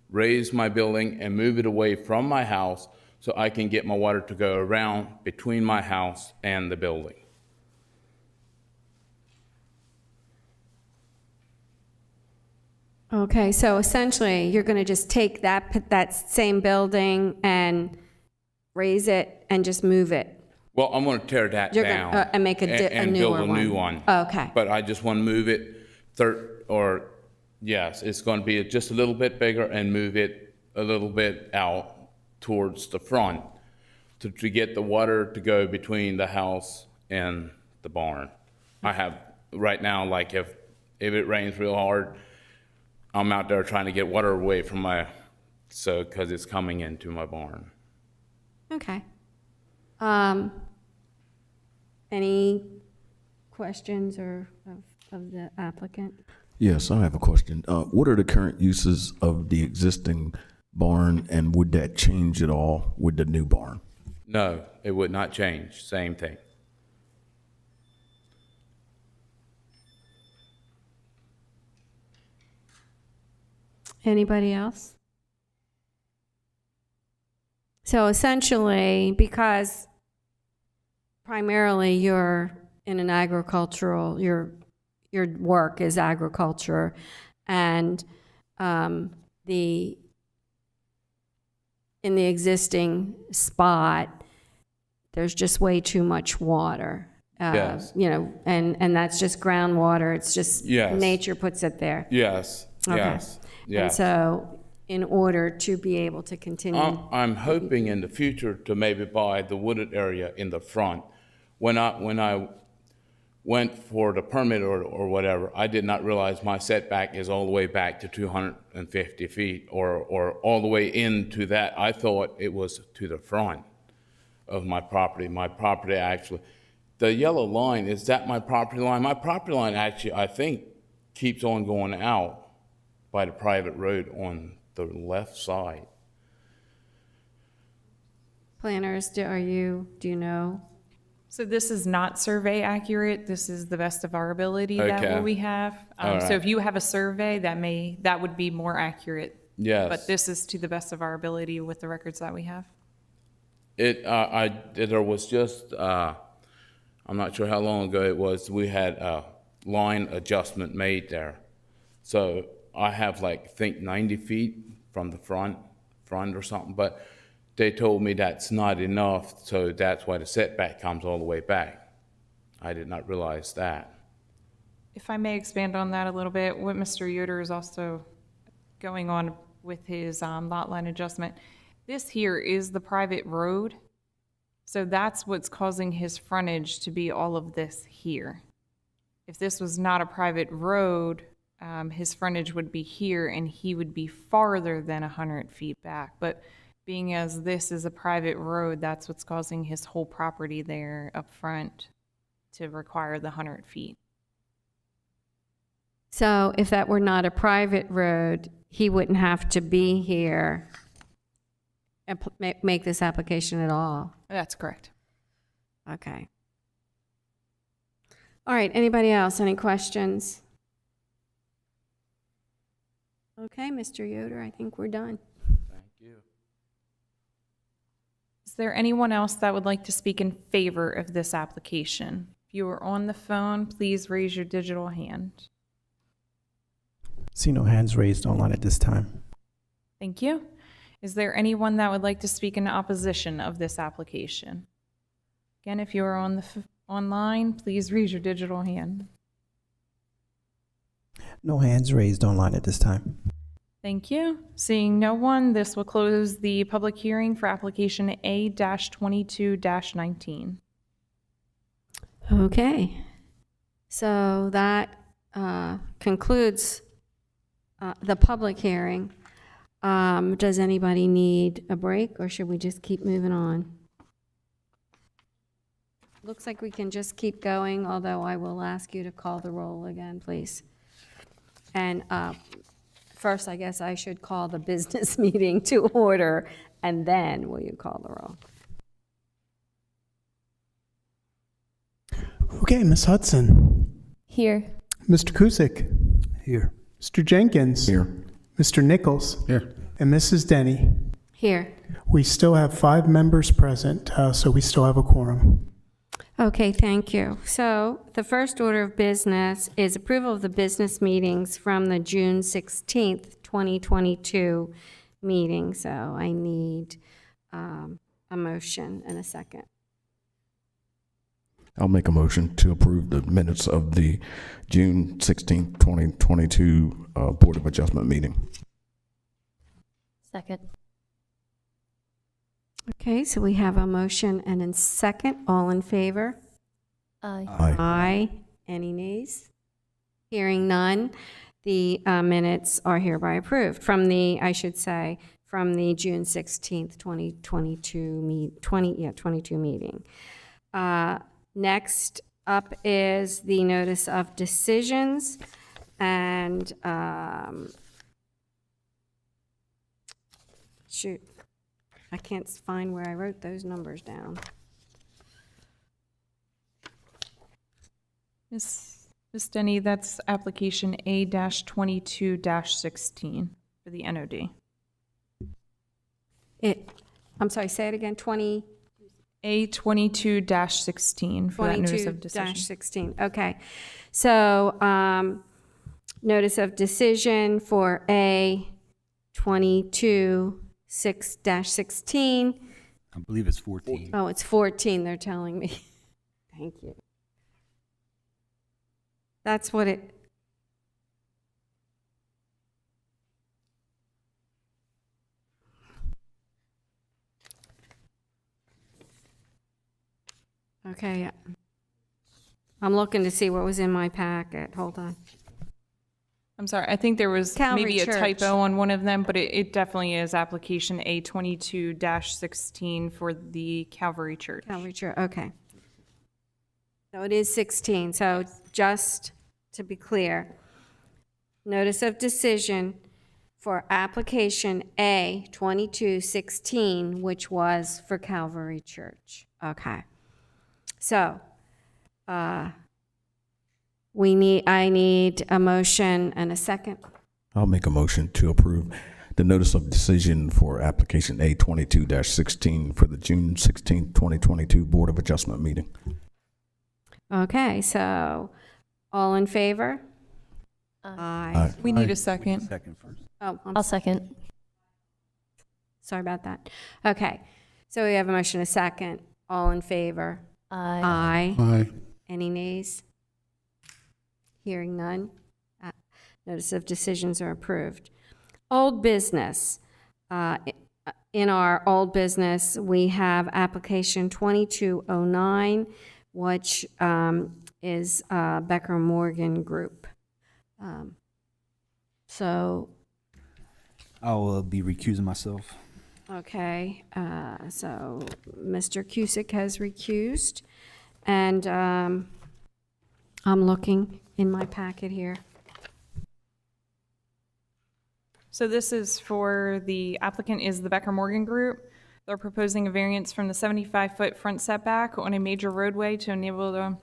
[SPEAKER 11] raise my building and move it away from my house so I can get my water to go around between my house and the building.
[SPEAKER 1] Okay, so essentially, you're going to just take that same building and raise it and just move it.
[SPEAKER 11] Well, I'm going to tear that down
[SPEAKER 1] and make a
[SPEAKER 11] build a new one.
[SPEAKER 1] Okay.
[SPEAKER 11] But I just want to move it, yes, it's going to be just a little bit bigger and move it a little bit out towards the front to get the water to go between the house and the barn. I have right now, like if it rains real hard, I'm out there trying to get water away from because it's coming into my barn.
[SPEAKER 1] Okay. Any questions of the applicant?
[SPEAKER 12] Yes, I have a question. What are the current uses of the existing barn, and would that change at all with the new barn?
[SPEAKER 11] No, it would not change. Same thing.
[SPEAKER 1] Anybody else? So essentially, because primarily you're in an agricultural, your work is agriculture, and in the existing spot, there's just way too much water.
[SPEAKER 11] Yes.
[SPEAKER 1] And that's just groundwater. It's just nature puts it there.
[SPEAKER 11] Yes.
[SPEAKER 1] Okay.
[SPEAKER 11] Yes. Yes.
[SPEAKER 1] And so, in order to be able to continue,
[SPEAKER 11] I'm hoping in the future to maybe buy the wooded area in the front. When I went for the permit or whatever, I did not realize my setback is all the way back to 250 feet or all the way into that. I thought it was to the front of my property. My property actually, the yellow line, is that my property line? My property line actually, I think, keeps on going out by the private road on the left side.
[SPEAKER 1] Planners, do you know?
[SPEAKER 9] So this is not survey accurate. This is the best of our ability that
[SPEAKER 11] Okay.
[SPEAKER 9] what we have.
[SPEAKER 11] All
[SPEAKER 9] So
[SPEAKER 11] right.
[SPEAKER 9] if you have a survey, that would be more accurate.
[SPEAKER 11] Yes.
[SPEAKER 9] But this is to the best of our ability with the records that we have.
[SPEAKER 11] There was just, I'm not sure how long ago it was, we had a line adjustment made there. So I have like, I think 90 feet from the front or something, but they told me that's not enough, so that's why the setback comes all the way back. I did not realize that.
[SPEAKER 9] If I may expand on that a little bit, what Mr. Yoder is also going on with his lot line adjustment, this here is the private road. So that's what's causing his frontage to be all of this here. If this was not a private road, his frontage would be here and he would be farther than 100 feet back. But being as this is a private road, that's what's causing his whole property there up front to require the 100 feet.
[SPEAKER 1] So if that were not a private road, he wouldn't have to be here and make this application at all.
[SPEAKER 9] That's correct.
[SPEAKER 1] Okay. All right, anybody else? Any questions? Okay, Mr. Yoder, I think we're done.
[SPEAKER 11] Thank you.
[SPEAKER 9] Is there anyone else that would like to speak in favor of this application? If you are on the phone, please raise your digital hand.
[SPEAKER 8] See no hands raised online at this time.
[SPEAKER 9] Thank you. Is there anyone that would like to speak in opposition of this application? Again, if you are on the online, please raise your digital hand.
[SPEAKER 8] No hands raised online at this time.
[SPEAKER 9] Thank you. Seeing no one, this will close the public hearing for application A-22-19.
[SPEAKER 1] Okay. So that concludes the public hearing. Does anybody need a break, or should we just keep moving on? Looks like we can just keep going, although I will ask you to call the roll again, please. And first, I guess I should call the business meeting to order, and then will you call the roll?
[SPEAKER 2] Okay, Ms. Hudson.
[SPEAKER 7] Here.
[SPEAKER 2] Mr. Kusick.
[SPEAKER 5] Here.
[SPEAKER 2] Mr. Jenkins.
[SPEAKER 12] Here.
[SPEAKER 2] Mr. Nichols.
[SPEAKER 5] Here.
[SPEAKER 2] And Mrs. Denny.
[SPEAKER 1] Here.
[SPEAKER 2] We still have 5 members present, so we still have a quorum.
[SPEAKER 1] Okay, thank you. So the first order of business is approval of the business meetings from the June 16th, 2022 meeting. So I need a motion and a second.
[SPEAKER 12] I'll make a motion to approve the minutes of the June 16th, 2022 Board of Adjustment meeting.
[SPEAKER 7] Second.
[SPEAKER 1] Okay, so we have a motion and a second. All in favor?
[SPEAKER 7] Aye.
[SPEAKER 12] Aye.
[SPEAKER 1] Aye. Any nays? Hearing none, the minutes are hereby approved from the, I should say, from the June 16th, 2022 22 meeting. Next up is the notice of decisions, and shoot, I can't find where I wrote those numbers down.
[SPEAKER 9] Ms. Denny, that's application A-22-16 for the NOD.
[SPEAKER 1] I'm sorry, say it again,
[SPEAKER 9] A-22-16 for that notice of decision.
[SPEAKER 1] 22-16, okay. So, notice of decision for A-22-6-16.
[SPEAKER 6] I believe it's 14.
[SPEAKER 1] Oh, it's 14, they're telling me. Thank you. That's what it... Okay. I'm looking to see what was in my packet. Hold on.
[SPEAKER 9] I'm sorry, I think there was
[SPEAKER 1] Calvary
[SPEAKER 9] maybe a
[SPEAKER 1] Church.
[SPEAKER 9] typo on one of them, but it definitely is application A-22-16 for the Calvary Church.
[SPEAKER 1] Calvary Church, okay. So it is 16. So just to be clear, notice of decision for application A 2216, which was for Calvary Church. Okay. So, I need a motion and a second.
[SPEAKER 12] I'll make a motion to approve the notice of decision for application A 22-16 for the June 16, 2022 Board of Adjustment meeting.
[SPEAKER 1] Okay, so all in favor? Aye.
[SPEAKER 9] We need a second.
[SPEAKER 6] Second first.
[SPEAKER 1] Oh,
[SPEAKER 7] I'll second.
[SPEAKER 1] sorry about that. Okay, so we have a motion, a second. All in favor?
[SPEAKER 7] Aye.
[SPEAKER 1] Aye.
[SPEAKER 5] Aye.
[SPEAKER 1] Any nays? Hearing none. Notice of decisions are approved. Old business. In our old business, we have application 2209, which is Becker Morgan Group. So,
[SPEAKER 6] I'll be recusing myself.
[SPEAKER 1] okay, so Mr. Cusick has recused, and I'm looking in my packet here.
[SPEAKER 9] So this is for the applicant is the Becker Morgan Group. They're proposing a variance from the 75-foot front setback on a major roadway to enable the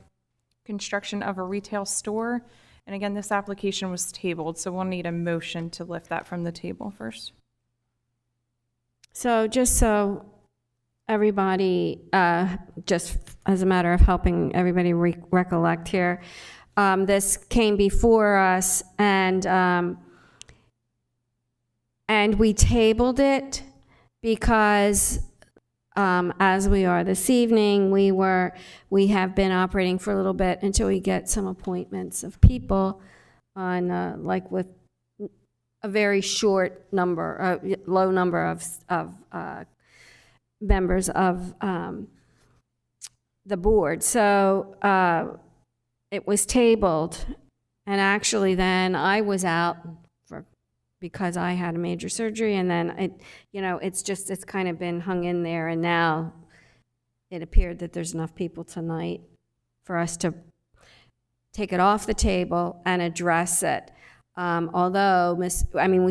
[SPEAKER 9] construction of a retail store. And again, this application was tabled, so we'll need a motion to lift that from the table first.
[SPEAKER 1] So just so everybody, just as a matter of helping everybody recollect here, this came before us, and we tabled it because, as we are this evening, we have been operating for a little bit until we get some appointments of people on, like with a very short number, low number of members of the board. So it was tabled, and actually then I was out because I had a major surgery, and then it's kind of been hung in there, and now it appeared that there's enough people tonight for us to take it off the table and address it. Although, we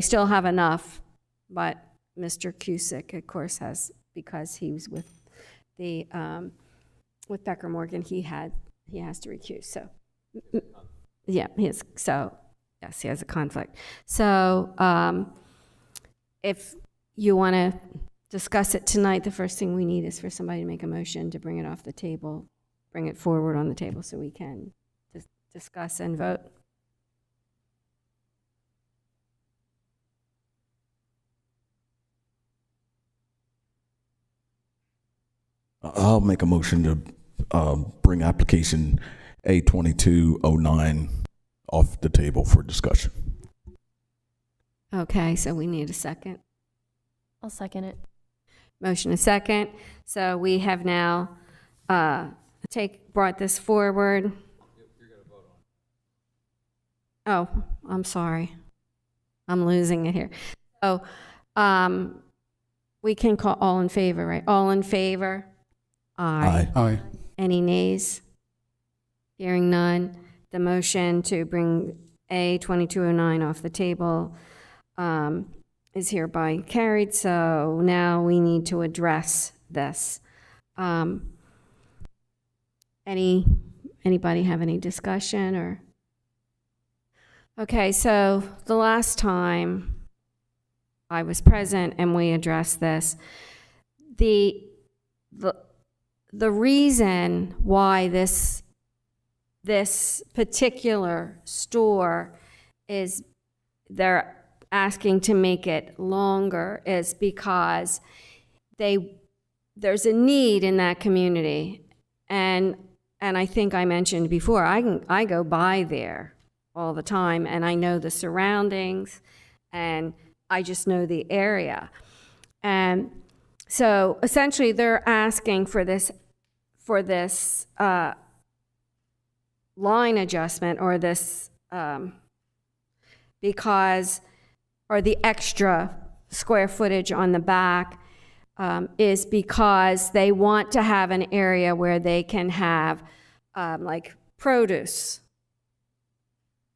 [SPEAKER 1] still have enough, but Mr. Cusick, of course, has, because he was with the, with Becker Morgan, he has to recuse, so, yeah, yes, he has a conflict. So, if you want to discuss it tonight, the first thing we need is for somebody to make a motion to bring it off the table, bring it forward on the table so we can discuss and vote.
[SPEAKER 12] I'll make a motion to bring application A 2209 off the table for discussion.
[SPEAKER 1] Okay, so we need a second.
[SPEAKER 7] I'll second it.
[SPEAKER 1] Motion a second. So we have now brought this forward. Oh, I'm sorry. I'm losing it here. So we can call all in favor, right? All in favor? Aye.
[SPEAKER 5] Aye.
[SPEAKER 1] Any nays? Hearing none. The motion to bring A 2209 off the table is hereby carried. So now we need to address this. Anybody have any discussion or? Okay, so the last time I was present and we addressed this, the reason why this particular store is, they're asking to make it longer, is because there's a need in that community. And I think I mentioned before, I go by there all the time, and I know the surroundings, and I just know the area. And so essentially they're asking for this line adjustment, or this or the extra square footage on the back is because they want to have an area where they can have like produce,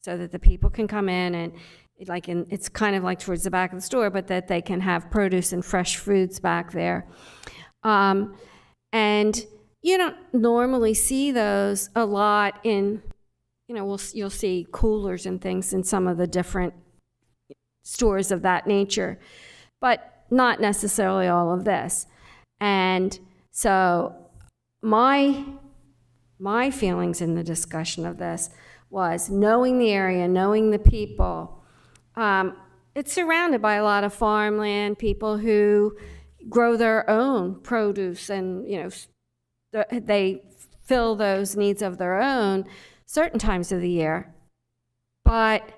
[SPEAKER 1] so that the people can come in it's kind of like towards the back of the store, but that they can have produce and fresh foods back there. And you don't normally see those a lot in, you'll see coolers and things in some of the different stores of that nature, but not necessarily all of this. And so my feelings in the discussion of this was knowing the area, knowing the people. It's surrounded by a lot of farmland, people who grow their own produce, and they fill those needs of their own certain times of the year. But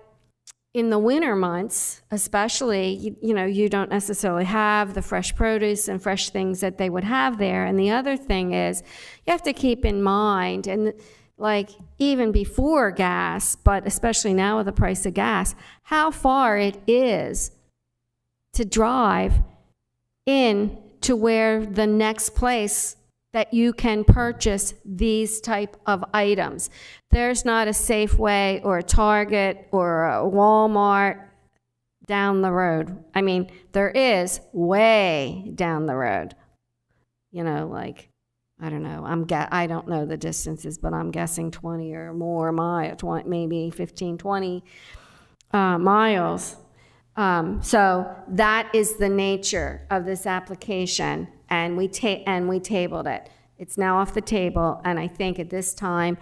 [SPEAKER 1] in the winter months, especially, you don't necessarily have the fresh produce and fresh things that they would have there. And the other thing is, you have to keep in mind, and like even before gas, but especially now with the price of gas, how far it is to drive in to where the next place that you can purchase these type of items. There's not a Safeway or a Target or a Walmart down the road. I mean, there is way down the road. I don't know. I don't know the distances, but I'm guessing 20 or more miles, maybe 15, 20 miles. So that is the nature of this application, and we tabled it. It's now off the table, and I think at this time,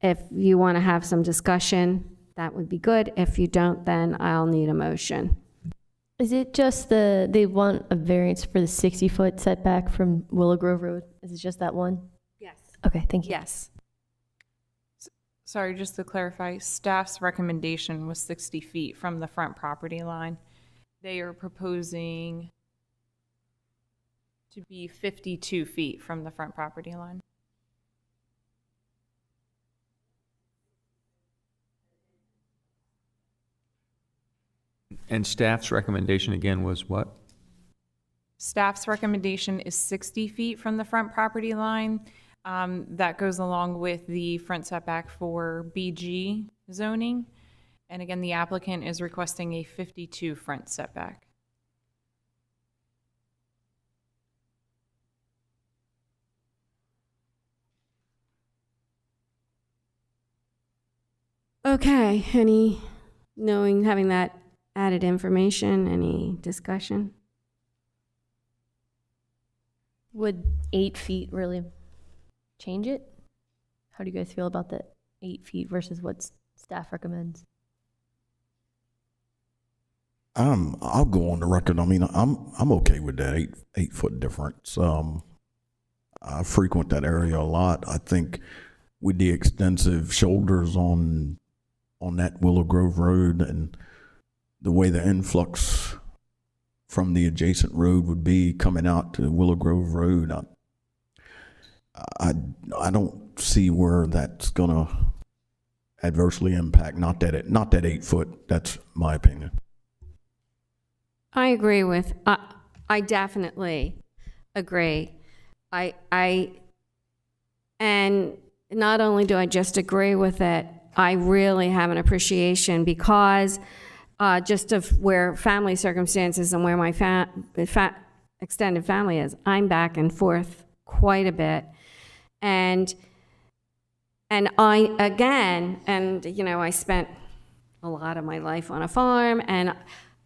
[SPEAKER 1] if you want to have some discussion, that would be good. If you don't, then I'll need a motion.
[SPEAKER 7] Is it just they want a variance for the 60-foot setback from Willow Grove Road? Is it just that one?
[SPEAKER 1] Yes.
[SPEAKER 7] Okay, thank you.
[SPEAKER 1] Yes.
[SPEAKER 9] Sorry, just to clarify, staff's recommendation was 60 feet from the front property line. They are proposing to be 52 feet from the front property line.
[SPEAKER 3] And staff's recommendation again was what?
[SPEAKER 9] Staff's recommendation is 60 feet from the front property line. That goes along with the front setback for BG zoning. And again, the applicant is requesting a 52 front setback.
[SPEAKER 1] Okay, having that added information, any discussion?
[SPEAKER 7] Would 8 feet really change it? How do you guys feel about the 8 feet versus what staff recommends?
[SPEAKER 12] I'll go on the record. I mean, I'm okay with that 8 foot difference. I frequent that area a lot. I think with the extensive shoulders on that Willow Grove Road and the way the influx from the adjacent road would be coming out to Willow Grove Road, I don't see where that's gonna adversely impact. Not that 8 foot. That's my opinion.
[SPEAKER 1] I agree with. I definitely agree. And not only do I just agree with it, I really have an appreciation because just of where family circumstances and where my extended family is. I'm back and forth quite a bit. And I spent a lot of my life on a farm, and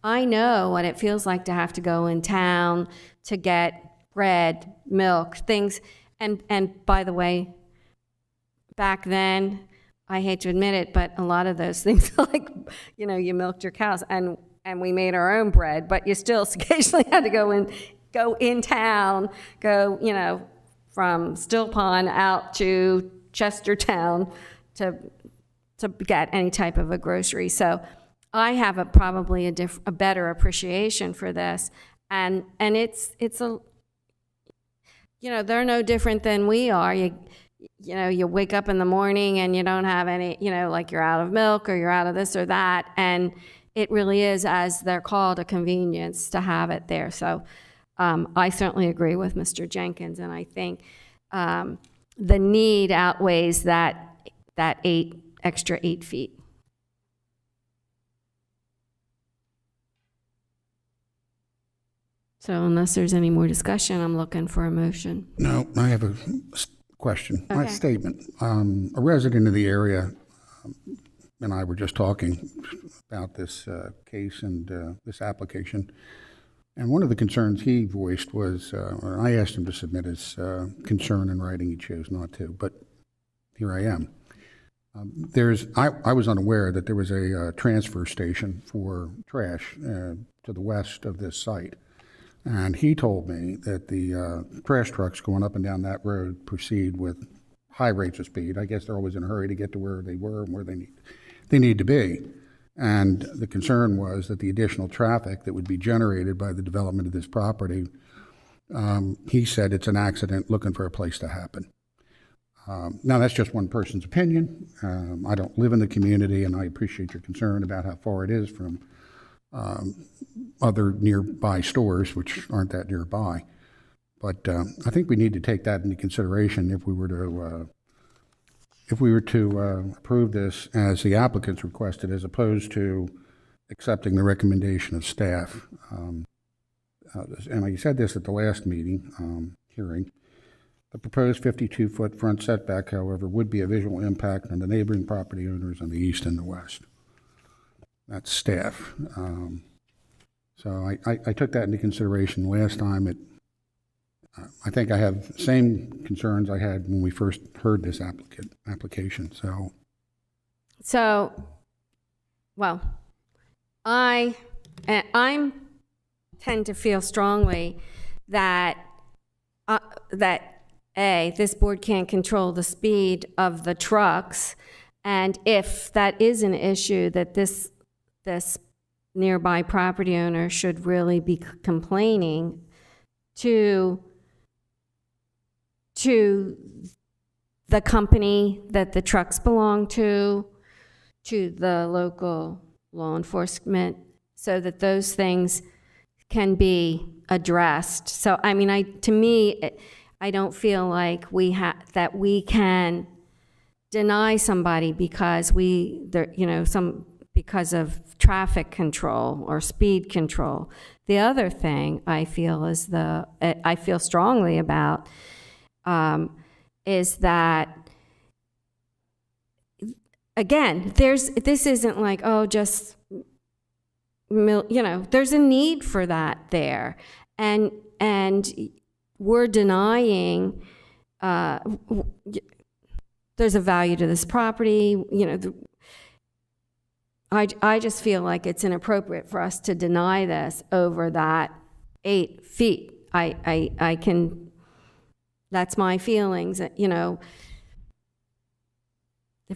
[SPEAKER 1] I know what it feels like to have to go in town to get bread, milk, things. And by the way, back then, I hate to admit it, but a lot of those things, like, you milked your cows, and we made our own bread, but you still occasionally had to go in town, from Still Pond out to Chestertown to get any type of a grocery. So I have probably a better appreciation for this, and it's they're no different than we are. You wake up in the morning and you don't have any, like you're out of milk or you're out of this or that. And it really is, as they're called, a convenience to have it there. So I certainly agree with Mr. Jenkins. And I think the need outweighs that extra 8 feet. So unless there's any more discussion, I'm looking for a motion.
[SPEAKER 5] No, I have a question, my
[SPEAKER 1] Okay.
[SPEAKER 5] statement. A resident of the area and I were just talking about this case and this application. And one of the concerns he voiced was, I asked him to submit his concern in writing. He chose not to, but here I am. I was unaware that there was a transfer station for trash to the west of this site. And he told me that the trash trucks going up and down that road proceed with high rates of speed. I guess they're always in a hurry to get to where they were and where they need to be. And the concern was that the additional traffic that would be generated by the development of this property, he said it's an accident looking for a place to happen. Now, that's just one person's opinion. I don't live in the community, and I appreciate your concern about how far it is from other nearby stores, which aren't that nearby. But I think we need to take that into consideration if we were to approve this as the applicants requested, as opposed to accepting the recommendation of staff. And I said this at the last meeting hearing. The proposed 52-foot front setback, however, would be a visual impact on the neighboring property owners on the east and the west. That's staff. So I took that into consideration last time. I think I have the same concerns I had when we first heard this application.
[SPEAKER 1] So, well, I tend to feel strongly that this board can't control the speed of the trucks, and if that is an issue, that this nearby property owner should really be complaining to the company that the trucks belong to the local law enforcement, so that those things can be addressed. So, I mean, to me, I don't feel like that we can deny somebody because because of traffic control or speed control. The other thing I feel strongly about is that, again, this isn't like, there's a need for that there, and we're denying. There's a value to this property. I just feel like it's inappropriate for us to deny this over that 8 feet. I can. That's my feelings. If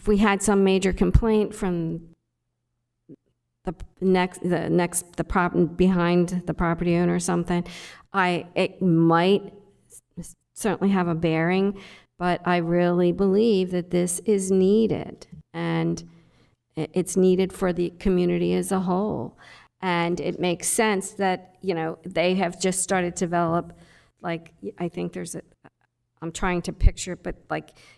[SPEAKER 1] we had some major complaint from the property behind the property owner or something, it might certainly have a bearing. But I really believe that this is needed, and it's needed for the community as a whole. And it makes sense that, they have just started to develop, like, I think I'm trying to picture, but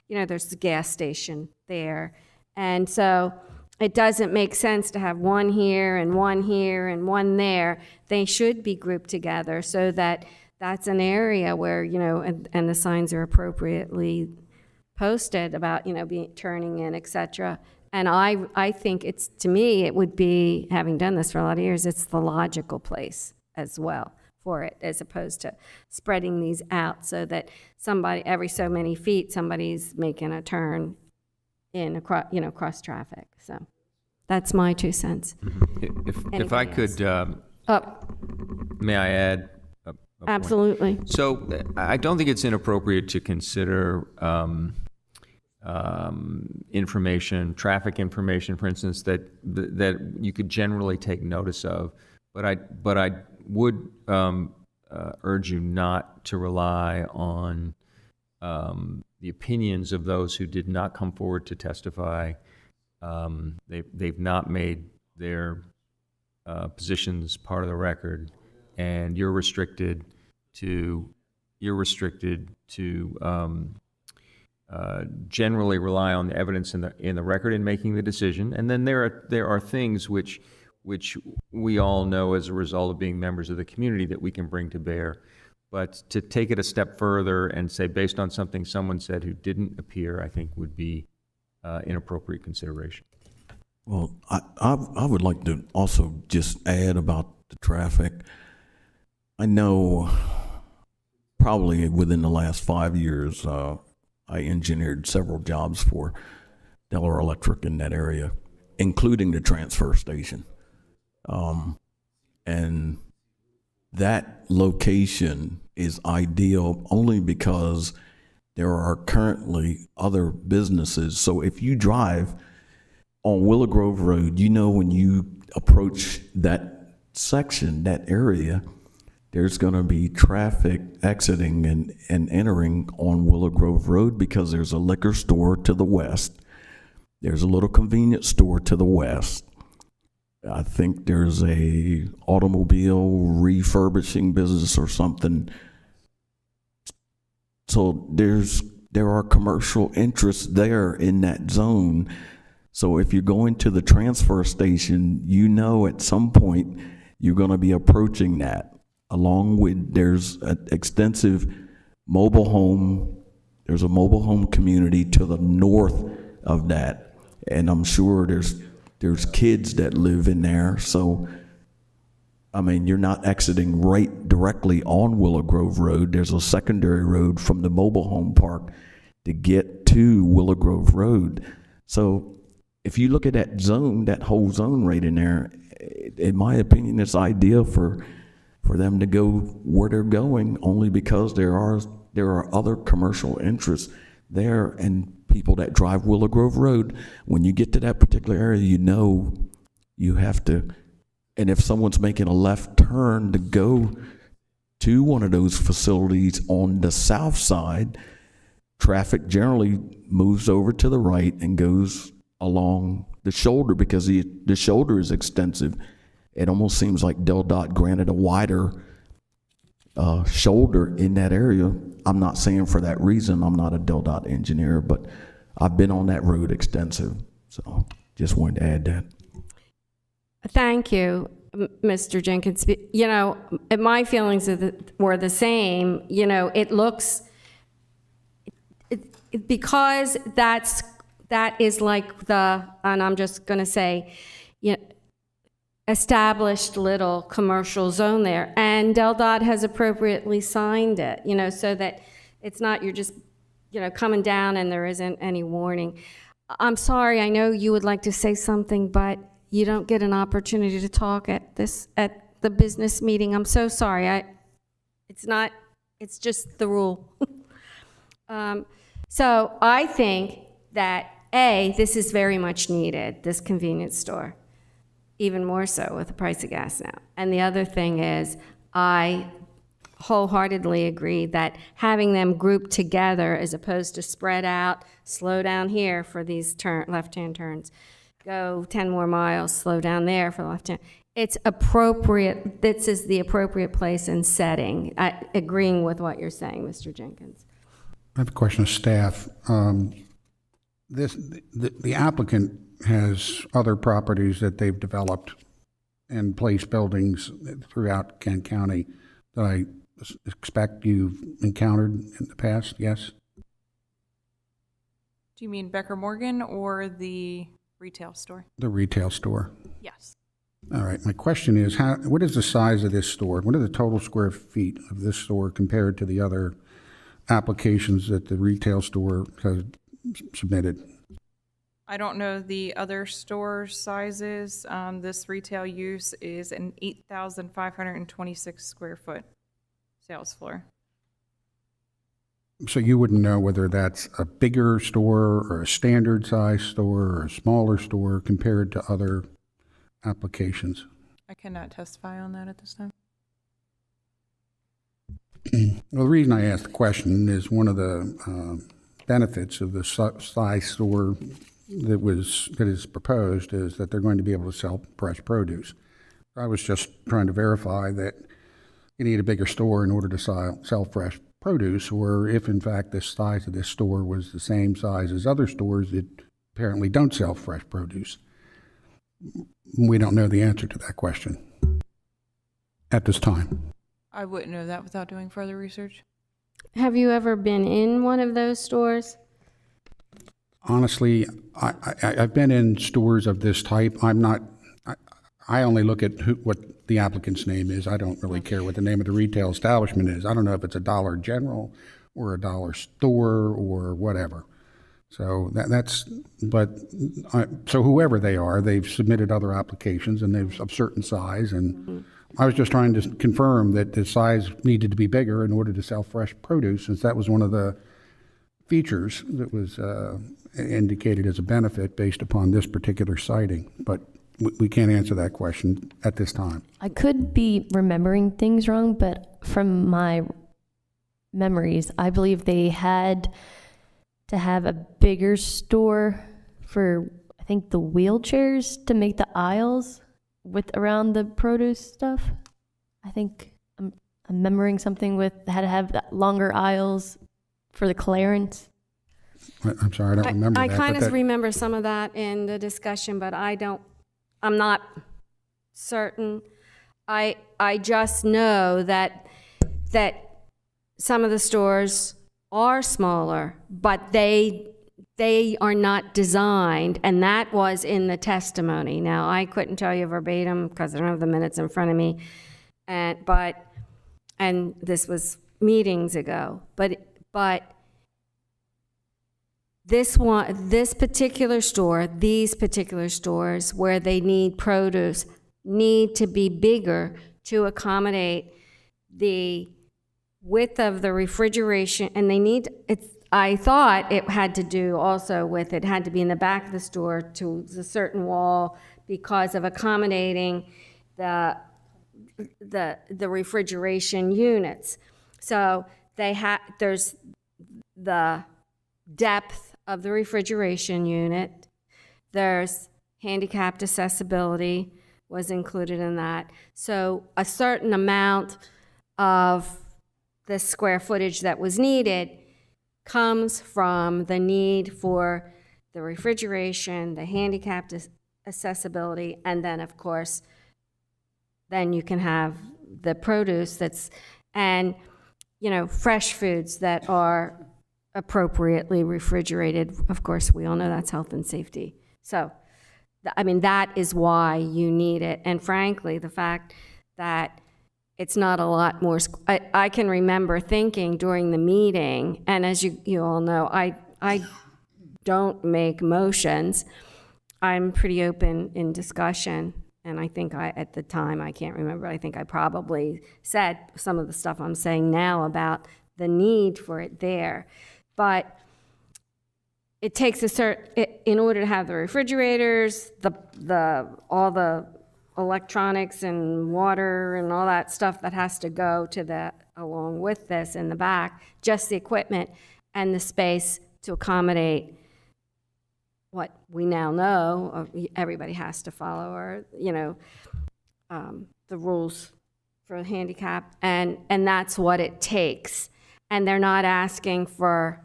[SPEAKER 1] there's the gas station there. And so it doesn't make sense to have one here and one here and one there. They should be grouped together so that that's an area where, and the signs are appropriately posted about, turning in, et cetera. And I think to me, it would be, having done this for a lot of years, it's the logical place as well for it, as opposed to spreading these out so that every so many feet, somebody's making a turn in across traffic. So that's my 2 cents.
[SPEAKER 3] If I could, may I add?
[SPEAKER 1] Absolutely.
[SPEAKER 3] So I don't think it's inappropriate to consider traffic information, for instance, that you could generally take notice of. But I would urge you not to rely on the opinions of those who did not come forward to testify. They've not made their positions part of the record, and you're restricted to generally rely on the evidence in the record in making the decision. And then there are things which which we all know as a result of being members of the community that we can bring to bear. But to take it a step further and say, based on something someone said who didn't appear, I think would be inappropriate consideration.
[SPEAKER 12] Well, I would like to also just add about the traffic. I know probably within the last 5 years, I engineered several jobs for Delaware Electric in that area, including the transfer station. And that location is ideal only because there are currently other businesses. So if you drive on Willow Grove Road, you know when you approach that section, that area, there's going to be traffic exiting and entering on Willow Grove Road because there's a liquor store to the west. There's a little convenience store to the west. I think there's a automobile refurbishing business or something. So there are commercial interests there in that zone. So if you're going to the transfer station, you know at some point you're going to be approaching that. Along with, there's an extensive mobile home, there's a mobile home community to the north of that. And I'm sure there's kids that live in there. So, I mean, you're not exiting right directly on Willow Grove Road. There's a secondary road from the mobile home park to get to Willow Grove Road. So if you look at that zone, that whole zone right in there, in my opinion, it's ideal for them to go where they're going, only because there are other commercial interests there and people that drive Willow Grove Road. When you get to that particular area, you know you have to, and if someone's making a left turn to go to one of those facilities on the south side, traffic generally moves over to the right and goes along the shoulder because the shoulder is extensive. It almost seems like Del Dot granted a wider shoulder in that area. I'm not saying for that reason. I'm not a Del Dot engineer, but I've been on that road extensive. So just wanted to add that.
[SPEAKER 1] Thank you, Mr. Jenkins. You know, my feelings were the same. You know, it looks, because that is like the, and I'm just going to say, you know, established little commercial zone there, and Del Dot has appropriately signed it, you know, so that it's not you're just, you know, coming down and there isn't any warning. I'm sorry, I know you would like to say something, but you don't get an opportunity to talk at the business meeting. I'm so sorry. It's just the rule. So I think that this is very much needed, this convenience store. Even more so with the price of gas now. And the other thing is, I wholeheartedly agree that having them grouped together as opposed to spread out, slow down here for these left-hand turns, go 10 more miles, slow down there for the left-hand. It's appropriate, this is the appropriate place and setting, agreeing with what you're saying, Mr. Jenkins.
[SPEAKER 5] I have a question of staff. The applicant has other properties that they've developed and placed buildings throughout Kent County that I expect you've encountered in the past, yes?
[SPEAKER 9] Do you mean Becker Morgan or the retail store?
[SPEAKER 5] The retail store.
[SPEAKER 9] Yes.
[SPEAKER 5] All right, my question is, what is the size of this store? What are the total square feet of this store compared to the other applications that the retail store has submitted?
[SPEAKER 9] I don't know the other store sizes. This retail use is an 8,526 square foot sales floor.
[SPEAKER 5] So you wouldn't know whether that's a bigger store or a standard size store or a smaller store compared to other applications?
[SPEAKER 9] I cannot testify on that at this time.
[SPEAKER 5] Well, the reason I asked the question is one of the benefits of the size store that is proposed is that they're going to be able to sell fresh produce. I was just trying to verify that you need a bigger store in order to sell fresh produce, or if in fact the size of this store was the same size as other stores that apparently don't sell fresh produce. we don't know the answer to that question at this time.
[SPEAKER 9] I wouldn't know that without doing further research.
[SPEAKER 1] Have you ever been in one of those stores?
[SPEAKER 5] Honestly, I've been in stores of this type. I only look at what the applicant's name is. I don't really care what the name of the retail establishment is. I don't know if it's a Dollar General or a dollar store or whatever. So so whoever they are, they've submitted other applications and they've of certain size. And I was just trying to confirm that the size needed to be bigger in order to sell fresh produce, since that was one of the features that was indicated as a benefit based upon this particular siting. But we can't answer that question at this time.
[SPEAKER 7] I could be remembering things wrong, but from my memories, I believe they had to have a bigger store for, I think, the wheelchairs to make the aisles with around the produce stuff. I think I'm remembering something with had to have longer aisles for the clearance.
[SPEAKER 5] I'm sorry, I don't remember
[SPEAKER 1] I
[SPEAKER 5] that.
[SPEAKER 1] kind of remember some of that in the discussion, but I'm not certain. I just know that some of the stores are smaller, but they are not designed, and that was in the testimony. Now, I couldn't tell you verbatim because I don't have the minutes in front of me, and this was meetings ago, but these particular stores where they need produce need to be bigger to accommodate the width of the refrigeration, and I thought it had to do also with, it had to be in the back of the store to a certain wall because of accommodating the refrigeration units. So there's the depth of the refrigeration unit. There's handicapped accessibility was included in that. So a certain amount of the square footage that was needed comes from the need for the refrigeration, the handicapped accessibility, and then, of course, then you can have the produce and fresh foods that are appropriately refrigerated. Of course, we all know that's health and safety. So, that is why you need it. And frankly, the fact that it's not a lot more, I can remember thinking during the meeting, and as you all know, I don't make motions. I'm pretty open in discussion, and I think at the time, I can't remember, I think I probably said some of the stuff I'm saying now about the need for it there. But it takes in order to have the refrigerators, all the electronics and water and all that stuff that has to go to along with this in the back, just the equipment and the space to accommodate what we now know everybody has to follow, or the rules for the handicap, and that's what it takes. And they're not asking for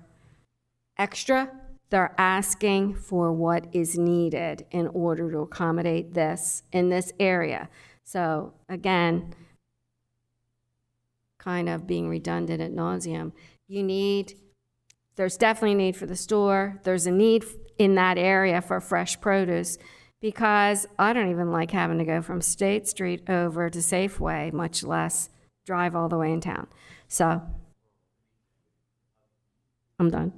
[SPEAKER 1] extra. They're asking for what is needed in order to accommodate this in this area. So again, kind of being redundant ad nauseum, there's definitely a need for the store. There's a need in that area for fresh produce, because I don't even like having to go from State Street over to Safeway, much less drive all the way in town. So I'm done.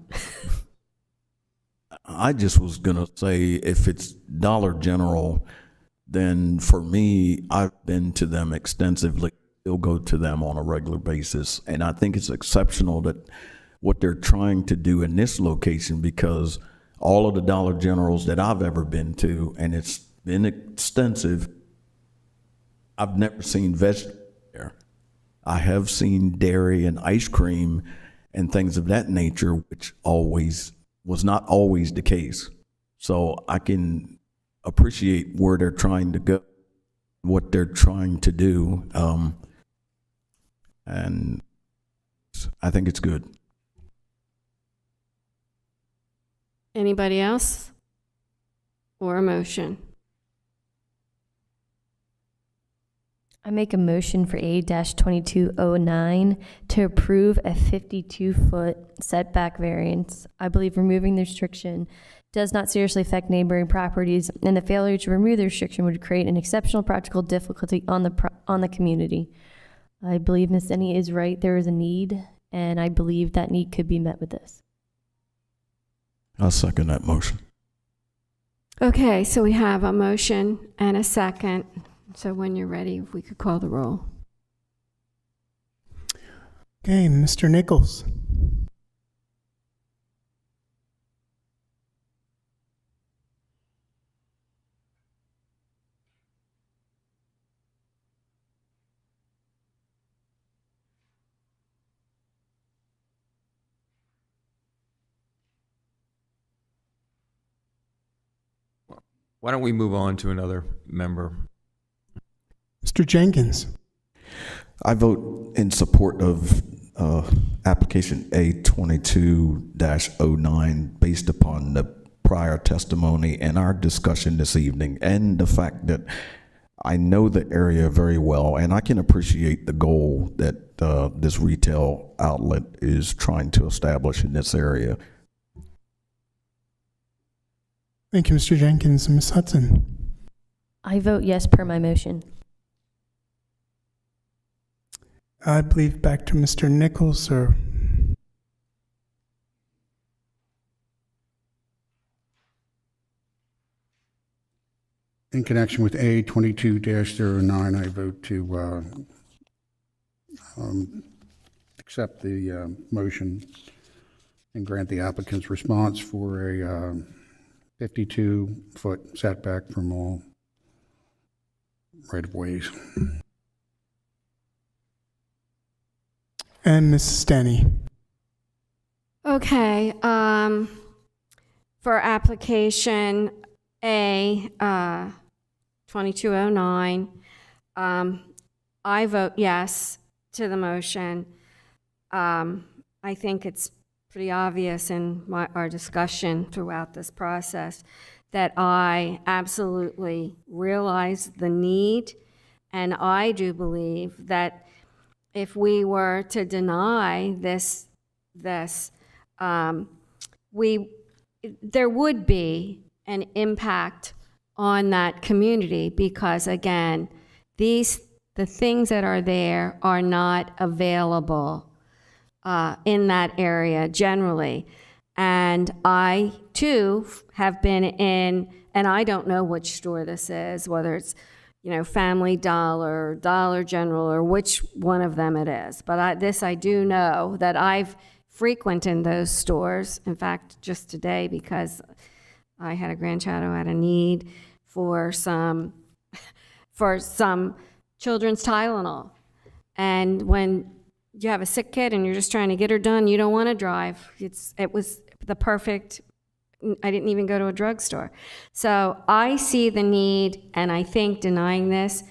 [SPEAKER 12] I just was going to say, if it's Dollar General, then for me, I've been to them extensively. Still go to them on a regular basis. And I think it's exceptional that what they're trying to do in this location, because all of the Dollar Generals that I've ever been to, and it's been extensive, I've never seen vegetables there. I have seen dairy and ice cream and things of that nature, which was not always the case. So I can appreciate where they're trying to go, what they're trying to do, and I think it's good.
[SPEAKER 1] Anybody else? Or a motion?
[SPEAKER 7] I make a motion for A-2209 to approve a 52-foot setback variance. I believe removing the restriction does not seriously affect neighboring properties, and the failure to remove the restriction would create an exceptional practical difficulty on the community. I believe Ms. Denny is right. There is a need, and I believe that need could be met with this.
[SPEAKER 12] I'll second that motion.
[SPEAKER 1] Okay, so we have a motion and a second. So when you're ready, if we could call the roll.
[SPEAKER 2] Okay, Mr. Nichols.
[SPEAKER 3] Why don't we move on to another member?
[SPEAKER 2] Mr. Jenkins.
[SPEAKER 12] I vote in support of application A22-09 based upon the prior testimony and our discussion this evening, and the fact that I know the area very well, and I can appreciate the goal that this retail outlet is trying to establish in this area.
[SPEAKER 2] Thank you, Mr. Jenkins. Ms. Hudson.
[SPEAKER 7] I vote yes per my motion.
[SPEAKER 2] I believe back to Mr. Nichols, or
[SPEAKER 5] In connection with A22-09, I vote to accept the motion and grant the applicant's response for a 52-foot setback from all right-of-ways.
[SPEAKER 2] and Mrs. Denny.
[SPEAKER 1] Okay, for application A, 2209, I vote yes to the motion. I think it's pretty obvious in our discussion throughout this process that I absolutely realize the need, and I do believe that if we were to deny this, there would be an impact on that community because, again, the things that are there are not available in that area generally. And I, too, have been in, and I don't know which store this is, whether it's, Family Dollar, Dollar General, or which one of them it is. But I do know that I've frequented those stores. In fact, just today, because I had a grandchild who had a need for some children's Tylenol. And when you have a sick kid and you're just trying to get her done, you don't want to drive. It was the perfect, I didn't even go to a drugstore. So I see the need, and I think denying this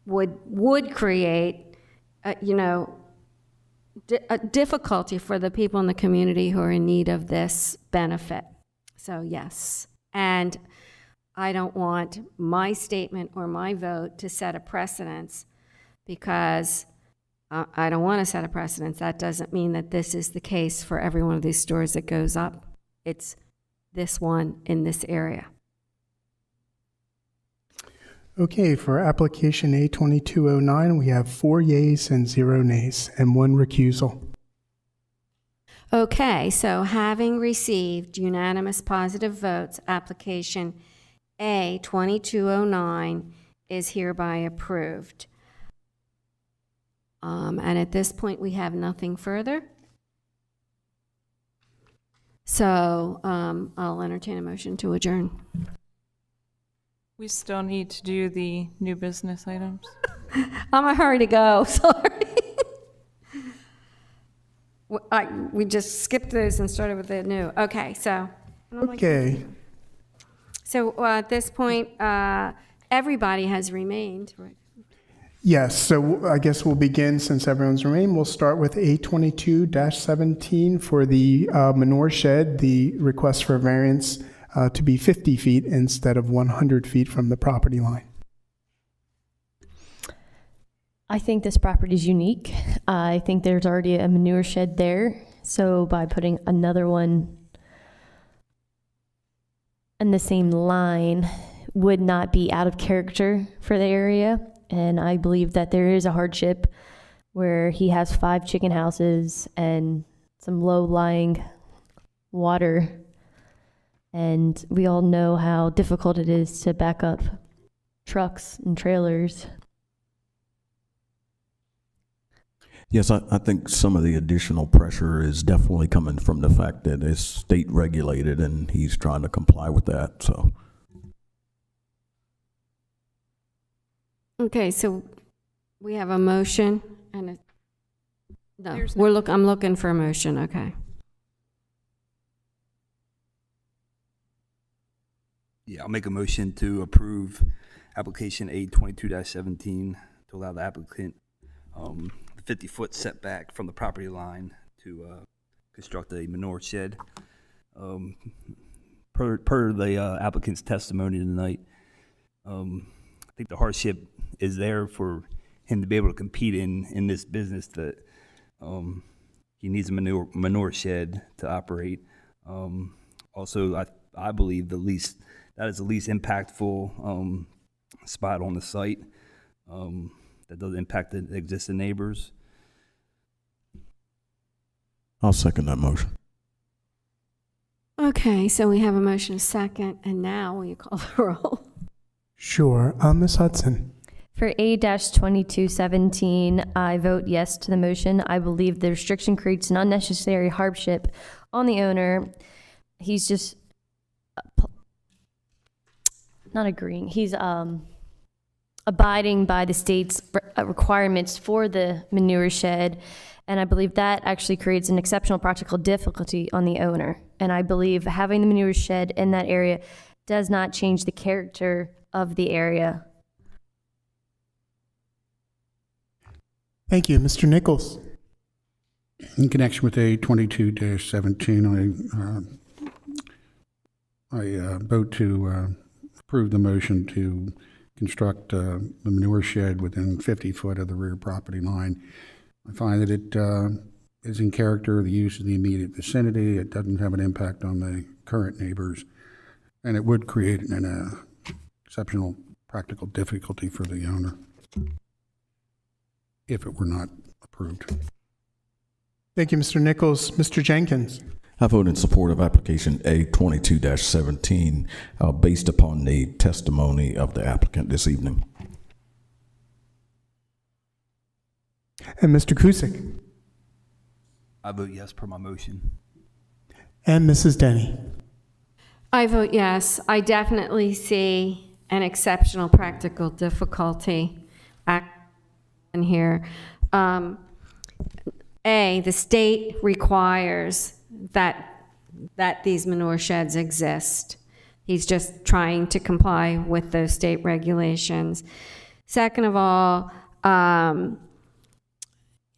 [SPEAKER 1] would create, a difficulty for the people in the community who are in need of this benefit. So yes, and I don't want my statement or my vote to set a precedence because I don't want to set a precedence. That doesn't mean that this is the case for every one of these stores that goes up. It's this one in this area.
[SPEAKER 2] Okay, for application A2209, we have 4 yeas and 0 nays, and 1 recusal.
[SPEAKER 1] Okay, so having received unanimous positive votes, application A2209 is hereby approved. And at this point, we have nothing further. So I'll entertain a motion to adjourn.
[SPEAKER 9] We still need to do the new business items.
[SPEAKER 1] I'm in a hurry to go, sorry. We just skipped those and started with the new. Okay, so.
[SPEAKER 2] Okay.
[SPEAKER 1] So at this point, everybody has remained, right?
[SPEAKER 2] Yes, so I guess we'll begin since everyone's remained. We'll start with A22-17 for the manure shed, the request for variance to be 50 feet instead of 100 feet from the property line.
[SPEAKER 7] I think this property is unique. I think there's already a manure shed there. So by putting another one in the same line would not be out of character for the area. And I believe that there is a hardship where he has 5 chicken houses and some low-lying water. And we all know how difficult it is to back up trucks and trailers.
[SPEAKER 12] Yes, I think some of the additional pressure is definitely coming from the fact that it's state regulated and he's trying to comply with that, so.
[SPEAKER 1] Okay, so we have a motion and a, no,
[SPEAKER 9] There's no-
[SPEAKER 1] I'm looking for a motion, okay.
[SPEAKER 6] Yeah, I'll make a motion to approve application A 22-17 to allow the applicant 50-foot setback from the property line to construct a manure shed. Per the applicant's testimony tonight, I think the hardship is there for him to be able to compete in this business that he needs a manure shed to operate. Also, I believe that is the least impactful spot on the site that doesn't impact the existing neighbors.
[SPEAKER 12] I'll second that motion.
[SPEAKER 1] Okay, so we have a motion second, and now will you call the roll?
[SPEAKER 2] Sure. Ms. Hudson?
[SPEAKER 7] For A-2217, I vote yes to the motion. I believe the restriction creates an unnecessary hardship on the owner. He's just not agreeing. He's abiding by the state's requirements for the manure shed, and I believe that actually creates an exceptional practical difficulty on the owner. And I believe having the manure shed in that area does not change the character of the area.
[SPEAKER 2] Thank you. Mr. Nichols?
[SPEAKER 5] In connection with A 22-17, I vote to approve the motion to construct the manure shed within 50 foot of the rear property line. I find that it is in character of the use of the immediate vicinity. It doesn't have an impact on the current neighbors, and it would create an exceptional practical difficulty for the owner if it were not approved.
[SPEAKER 2] Thank you, Mr. Nichols. Mr. Jenkins?
[SPEAKER 12] I vote in support of application A 22-17 based upon the testimony of the applicant this evening.
[SPEAKER 2] And Mr. Kusick?
[SPEAKER 6] I vote yes per my motion.
[SPEAKER 2] And Mrs. Denny?
[SPEAKER 1] I vote yes. I definitely see an exceptional practical difficulty in here. The state requires that these manure sheds exist. He's just trying to comply with those state regulations. Second of all,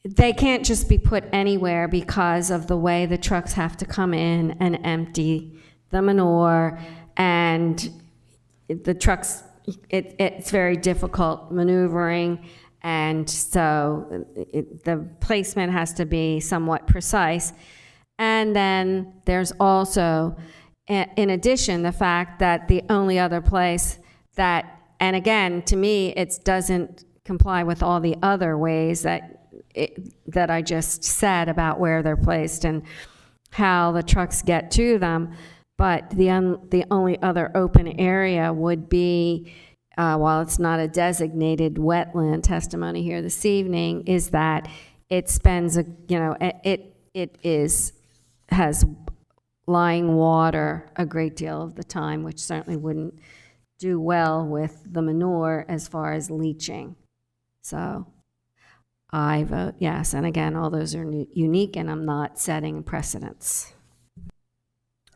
[SPEAKER 1] they can't just be put anywhere because of the way the trucks have to come in and empty the manure, and the trucks, it's very difficult maneuvering, and so the placement has to be somewhat precise. And then there's also, in addition, the fact that the only other place that, and again, to me, it doesn't comply with all the other ways that I just said about where they're placed and how the trucks get to them. But the only other open area would be, while it's not a designated wetland, testimony here this evening is that it spends has lying water a great deal of the time, which certainly wouldn't do well with the manure as far as leaching. So I vote yes. And again, all those are unique, and I'm not setting precedents.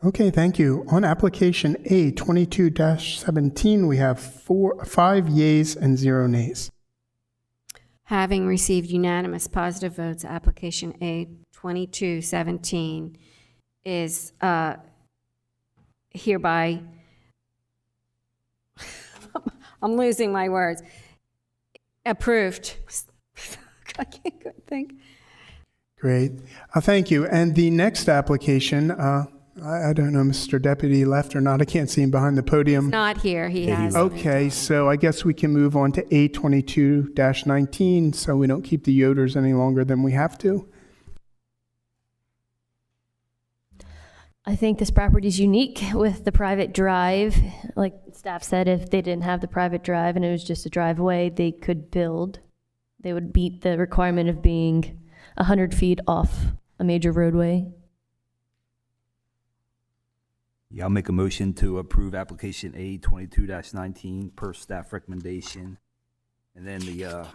[SPEAKER 2] Okay, thank you. On application A 22-17, we have 5 yeas and 0 nays.
[SPEAKER 1] Having received unanimous positive votes, application A 22-17 is hereby, I'm losing my words, approved. I can't think.
[SPEAKER 2] Great. Thank you. And the next application, I don't know, Mr. Deputy left or not. I can't see him behind the podium.
[SPEAKER 1] Not here, he has.
[SPEAKER 2] Okay, so I guess we can move on to A22-19 so we don't keep the Yoders any longer than we have to.
[SPEAKER 7] I think this property is unique with the private drive. Like staff said, if they didn't have the private drive and it was just a driveway, they could build. They would beat the requirement of being 100 feet off a major roadway.
[SPEAKER 6] Yeah, I'll make a motion to approve application A 22-19 per staff recommendation. And then to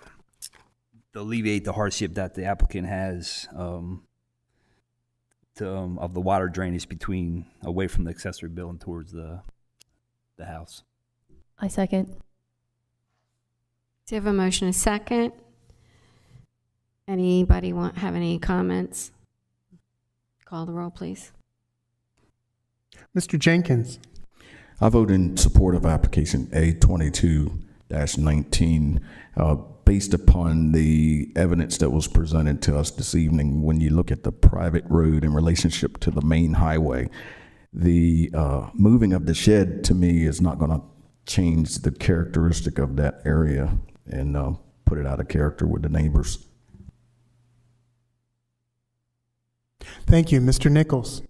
[SPEAKER 6] alleviate the hardship that the applicant has of the water drainage away from the accessory building towards the house.
[SPEAKER 7] I second.
[SPEAKER 1] Do you have a motion, a second? Anybody have any comments? Call the roll, please.
[SPEAKER 2] Mr. Jenkins.
[SPEAKER 12] I vote in support of application A22-19 based upon the evidence that was presented to us this evening. When you look at the private road in relationship to the main highway, the moving of the shed to me is not going to change the characteristic of that area and put it out of character with the neighbors.
[SPEAKER 2] Thank you. Mr. Nichols.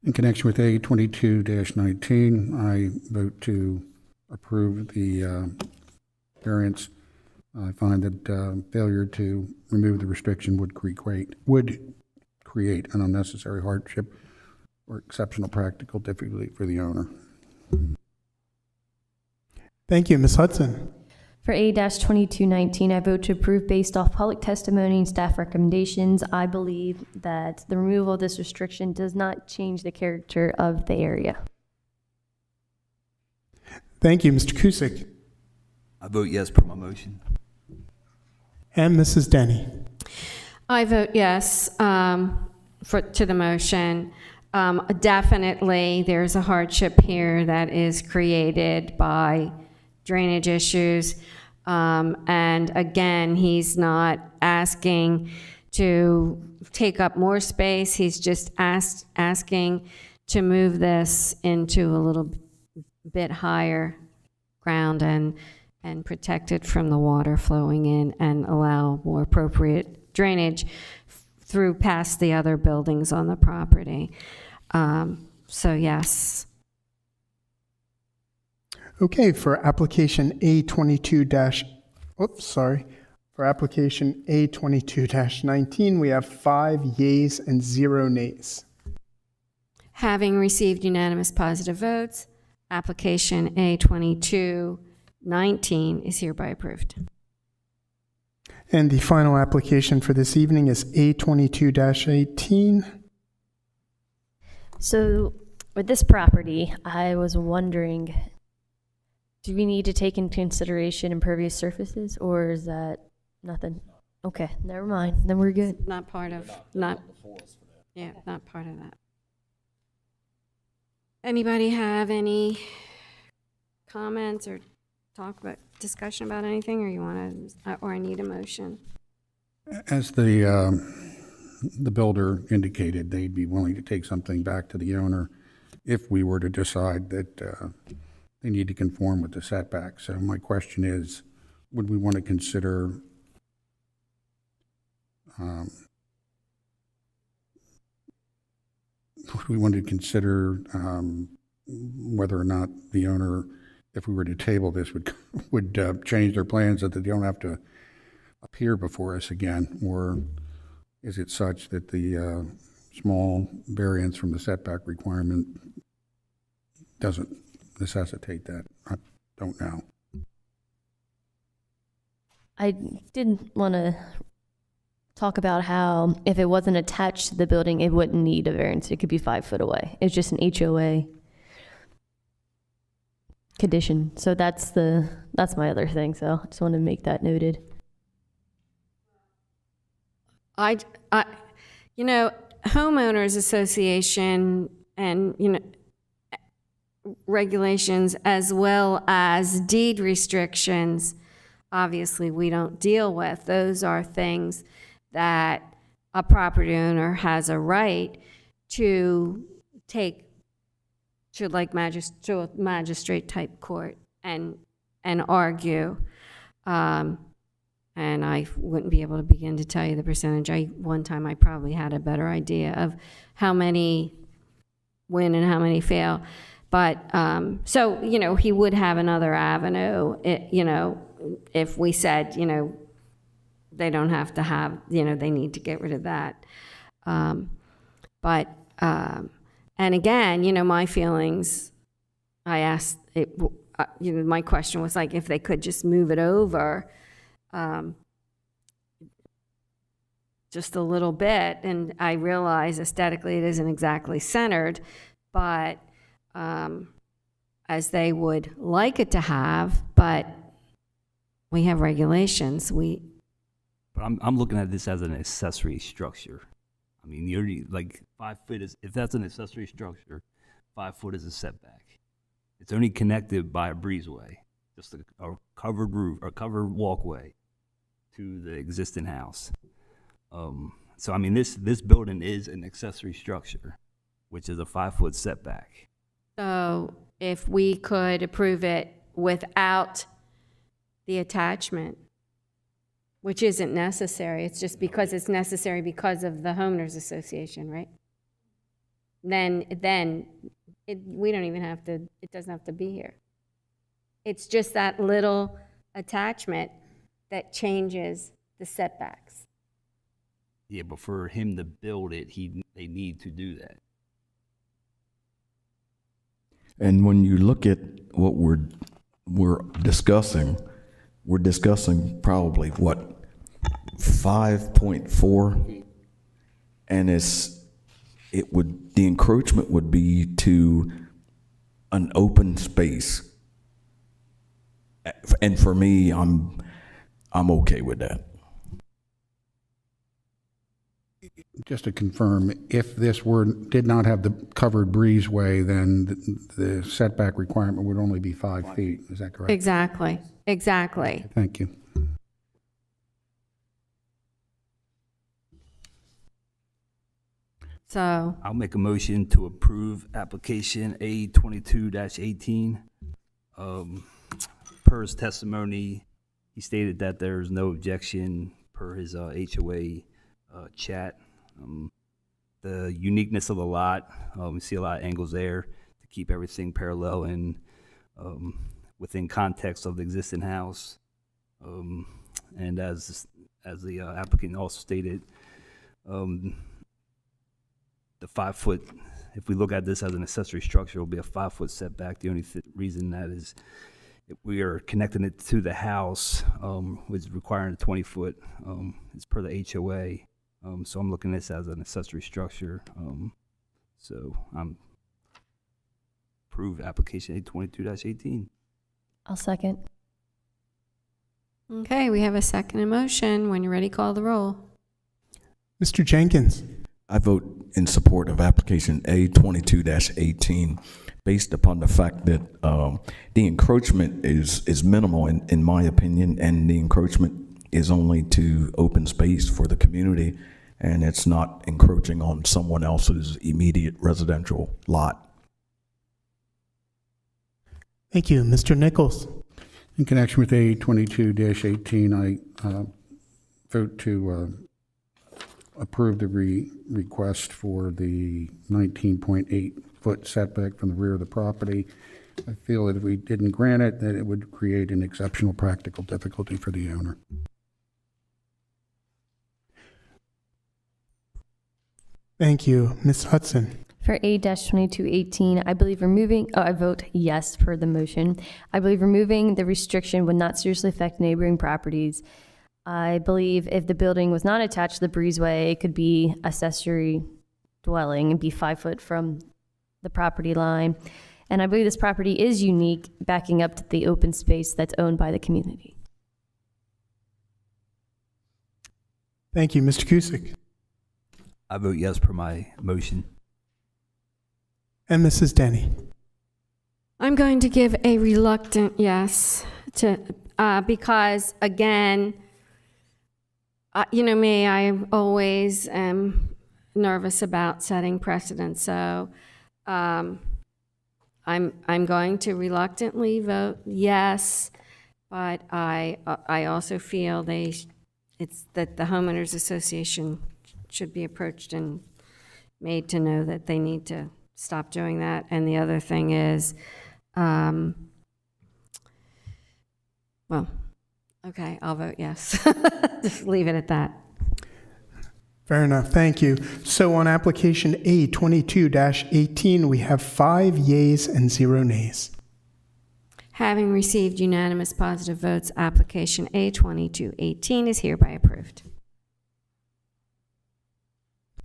[SPEAKER 5] In connection with A22-19, I vote to approve the variance. I find that failure to remove the restriction would create an unnecessary hardship or exceptional practical difficulty for the owner.
[SPEAKER 2] Thank you. Ms. Hudson.
[SPEAKER 7] For A-2219, I vote to approve based off public testimony and staff recommendations. I believe that the removal of this restriction does not change the character of the area.
[SPEAKER 2] Thank you. Mr. Cusick.
[SPEAKER 6] I vote yes per my motion.
[SPEAKER 2] And Mrs. Denny.
[SPEAKER 1] I vote yes to the motion. Definitely, there's a hardship here that is created by drainage issues. And again, he's not asking to take up more space. He's just asking to move this into a little bit higher ground and protect it from the water flowing in and allow more appropriate drainage through past the other buildings on the property. So yes.
[SPEAKER 2] Okay, for application A22-19, we have 5 yeas and 0 nays.
[SPEAKER 1] Having received unanimous positive votes, application A22-19 is hereby approved.
[SPEAKER 2] And the final application for this evening is A22-18.
[SPEAKER 7] So with this property, I was wondering, do we need to take into consideration impervious surfaces, or is that nothing? Okay, never mind. Then we're good.
[SPEAKER 1] Not part of, yeah, not part of that. Anybody have any comments or discussion about anything, or you want to, or I need a motion?
[SPEAKER 5] As the builder indicated, they'd be willing to take something back to the owner if we were to decide that they need to conform with the setback. So my question is, would we want to consider whether or not the owner, if we were to table this, would change their plans so that they don't have to appear before us again? Or is it such that the small variance from the setback requirement doesn't necessitate that? I don't know.
[SPEAKER 7] I didn't want to talk about how if it wasn't attached to the building, it wouldn't need a variance. It could be 5 foot away. It's just an HOA condition. So that's my other thing. So I just want to make that noted.
[SPEAKER 1] Homeowners Association and, regulations as well as deed restrictions, obviously we don't deal with. Those are things that a property owner has a right to take to like to a magistrate type court and argue. And I wouldn't be able to begin to tell you the percentage. One time I probably had a better idea of how many win and how many fail. But, so, you know, he would have another avenue, you know, if we said, you know, they don't have to have, you know, they need to get rid of that. And again, you know, my feelings, I asked, you know, my question was like, if they could just move it over just a little bit, and I realize aesthetically it isn't exactly centered, but as they would like it to have, but we have regulations.
[SPEAKER 6] But I'm looking at this as an accessory structure. I mean, you're like 5 foot is, if that's an accessory structure, 5 foot is a setback. It's only connected by a breezeway, just a covered roof or covered walkway to the existing house. So I mean, this building is an accessory structure, which is a 5 foot setback.
[SPEAKER 1] So if we could approve it without the attachment, which isn't necessary, it's just because it's necessary because of the homeowners association, right? Then we don't even have to, it doesn't have to be here. It's just that little attachment that changes the setbacks.
[SPEAKER 6] Yeah, but for him to build it, they need to do that.
[SPEAKER 12] And when you look at what we're discussing, we're discussing probably what, 5.4, and the encroachment would be to an open space. And for me, I'm okay with that.
[SPEAKER 5] Just to confirm, if this did not have the covered breezeway, then the setback requirement would only be 5 feet. Is that correct?
[SPEAKER 1] Exactly.
[SPEAKER 5] Thank you.
[SPEAKER 1] So
[SPEAKER 6] I'll make a motion to approve application A22-18. Per his testimony, he stated that there's no objection per his HOA chat. The uniqueness of the lot, we see a lot of angles there to keep everything parallel and within context of the existing house. And as the applicant also stated, the 5 foot, if we look at this as an accessory structure, it will be a 5 foot setback. The only reason that is if we are connecting it to the house, which is requiring a 20 foot, it's per the HOA. So I'm looking at this as an accessory structure. So I'm approve application A22-18.
[SPEAKER 7] I'll second.
[SPEAKER 1] okay, we have a second motion. When you're ready, call the roll.
[SPEAKER 2] Mr. Jenkins.
[SPEAKER 12] I vote in support of application A22-18 based upon the fact that the encroachment is minimal in my opinion, and the encroachment is only to open space for the community, and it's not encroaching on someone else's immediate residential lot.
[SPEAKER 2] Thank you. Mr. Nichols.
[SPEAKER 5] In connection with A22-18, I vote to approve the request for the 19.8 foot setback from the rear of the property. I feel that if we didn't grant it, that it would create an exceptional practical difficulty for the owner.
[SPEAKER 2] Thank you. Ms. Hudson.
[SPEAKER 7] For A-2218, I believe I vote yes for the motion. I believe removing the restriction would not seriously affect neighboring properties. I believe if the building was not attached to the breezeway, it could be accessory dwelling and be 5 foot from the property line. And I believe this property is unique, backing up to the open space that's owned by the community.
[SPEAKER 2] Thank you. Mr. Cusick.
[SPEAKER 6] I vote yes per my motion.
[SPEAKER 2] And Mrs. Denny.
[SPEAKER 1] I'm going to give a reluctant yes to because again, You know me, I always am nervous about setting precedent, so I'm going to reluctantly vote yes, but I also feel it's that the homeowners association should be approached and made to know that they need to stop doing that. And the other thing is, well, okay, I'll vote yes. Just leave it at that.
[SPEAKER 2] Fair enough, thank you. So on application A 22-18, we have 5 yeas and 0 nays.
[SPEAKER 1] Having received unanimous positive votes, application A 22-18 is hereby approved.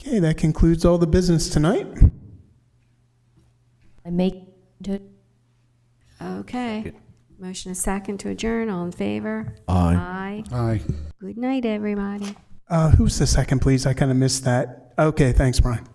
[SPEAKER 2] Okay, that concludes all the business tonight.
[SPEAKER 7] I make to
[SPEAKER 1] Okay. Motion is second to adjourn. All in favor?
[SPEAKER 12] Aye.
[SPEAKER 1] Aye.
[SPEAKER 5] Aye.
[SPEAKER 1] Good night, everybody.
[SPEAKER 2] Who's the second, please? I kind of missed that. Okay, thanks, Brian.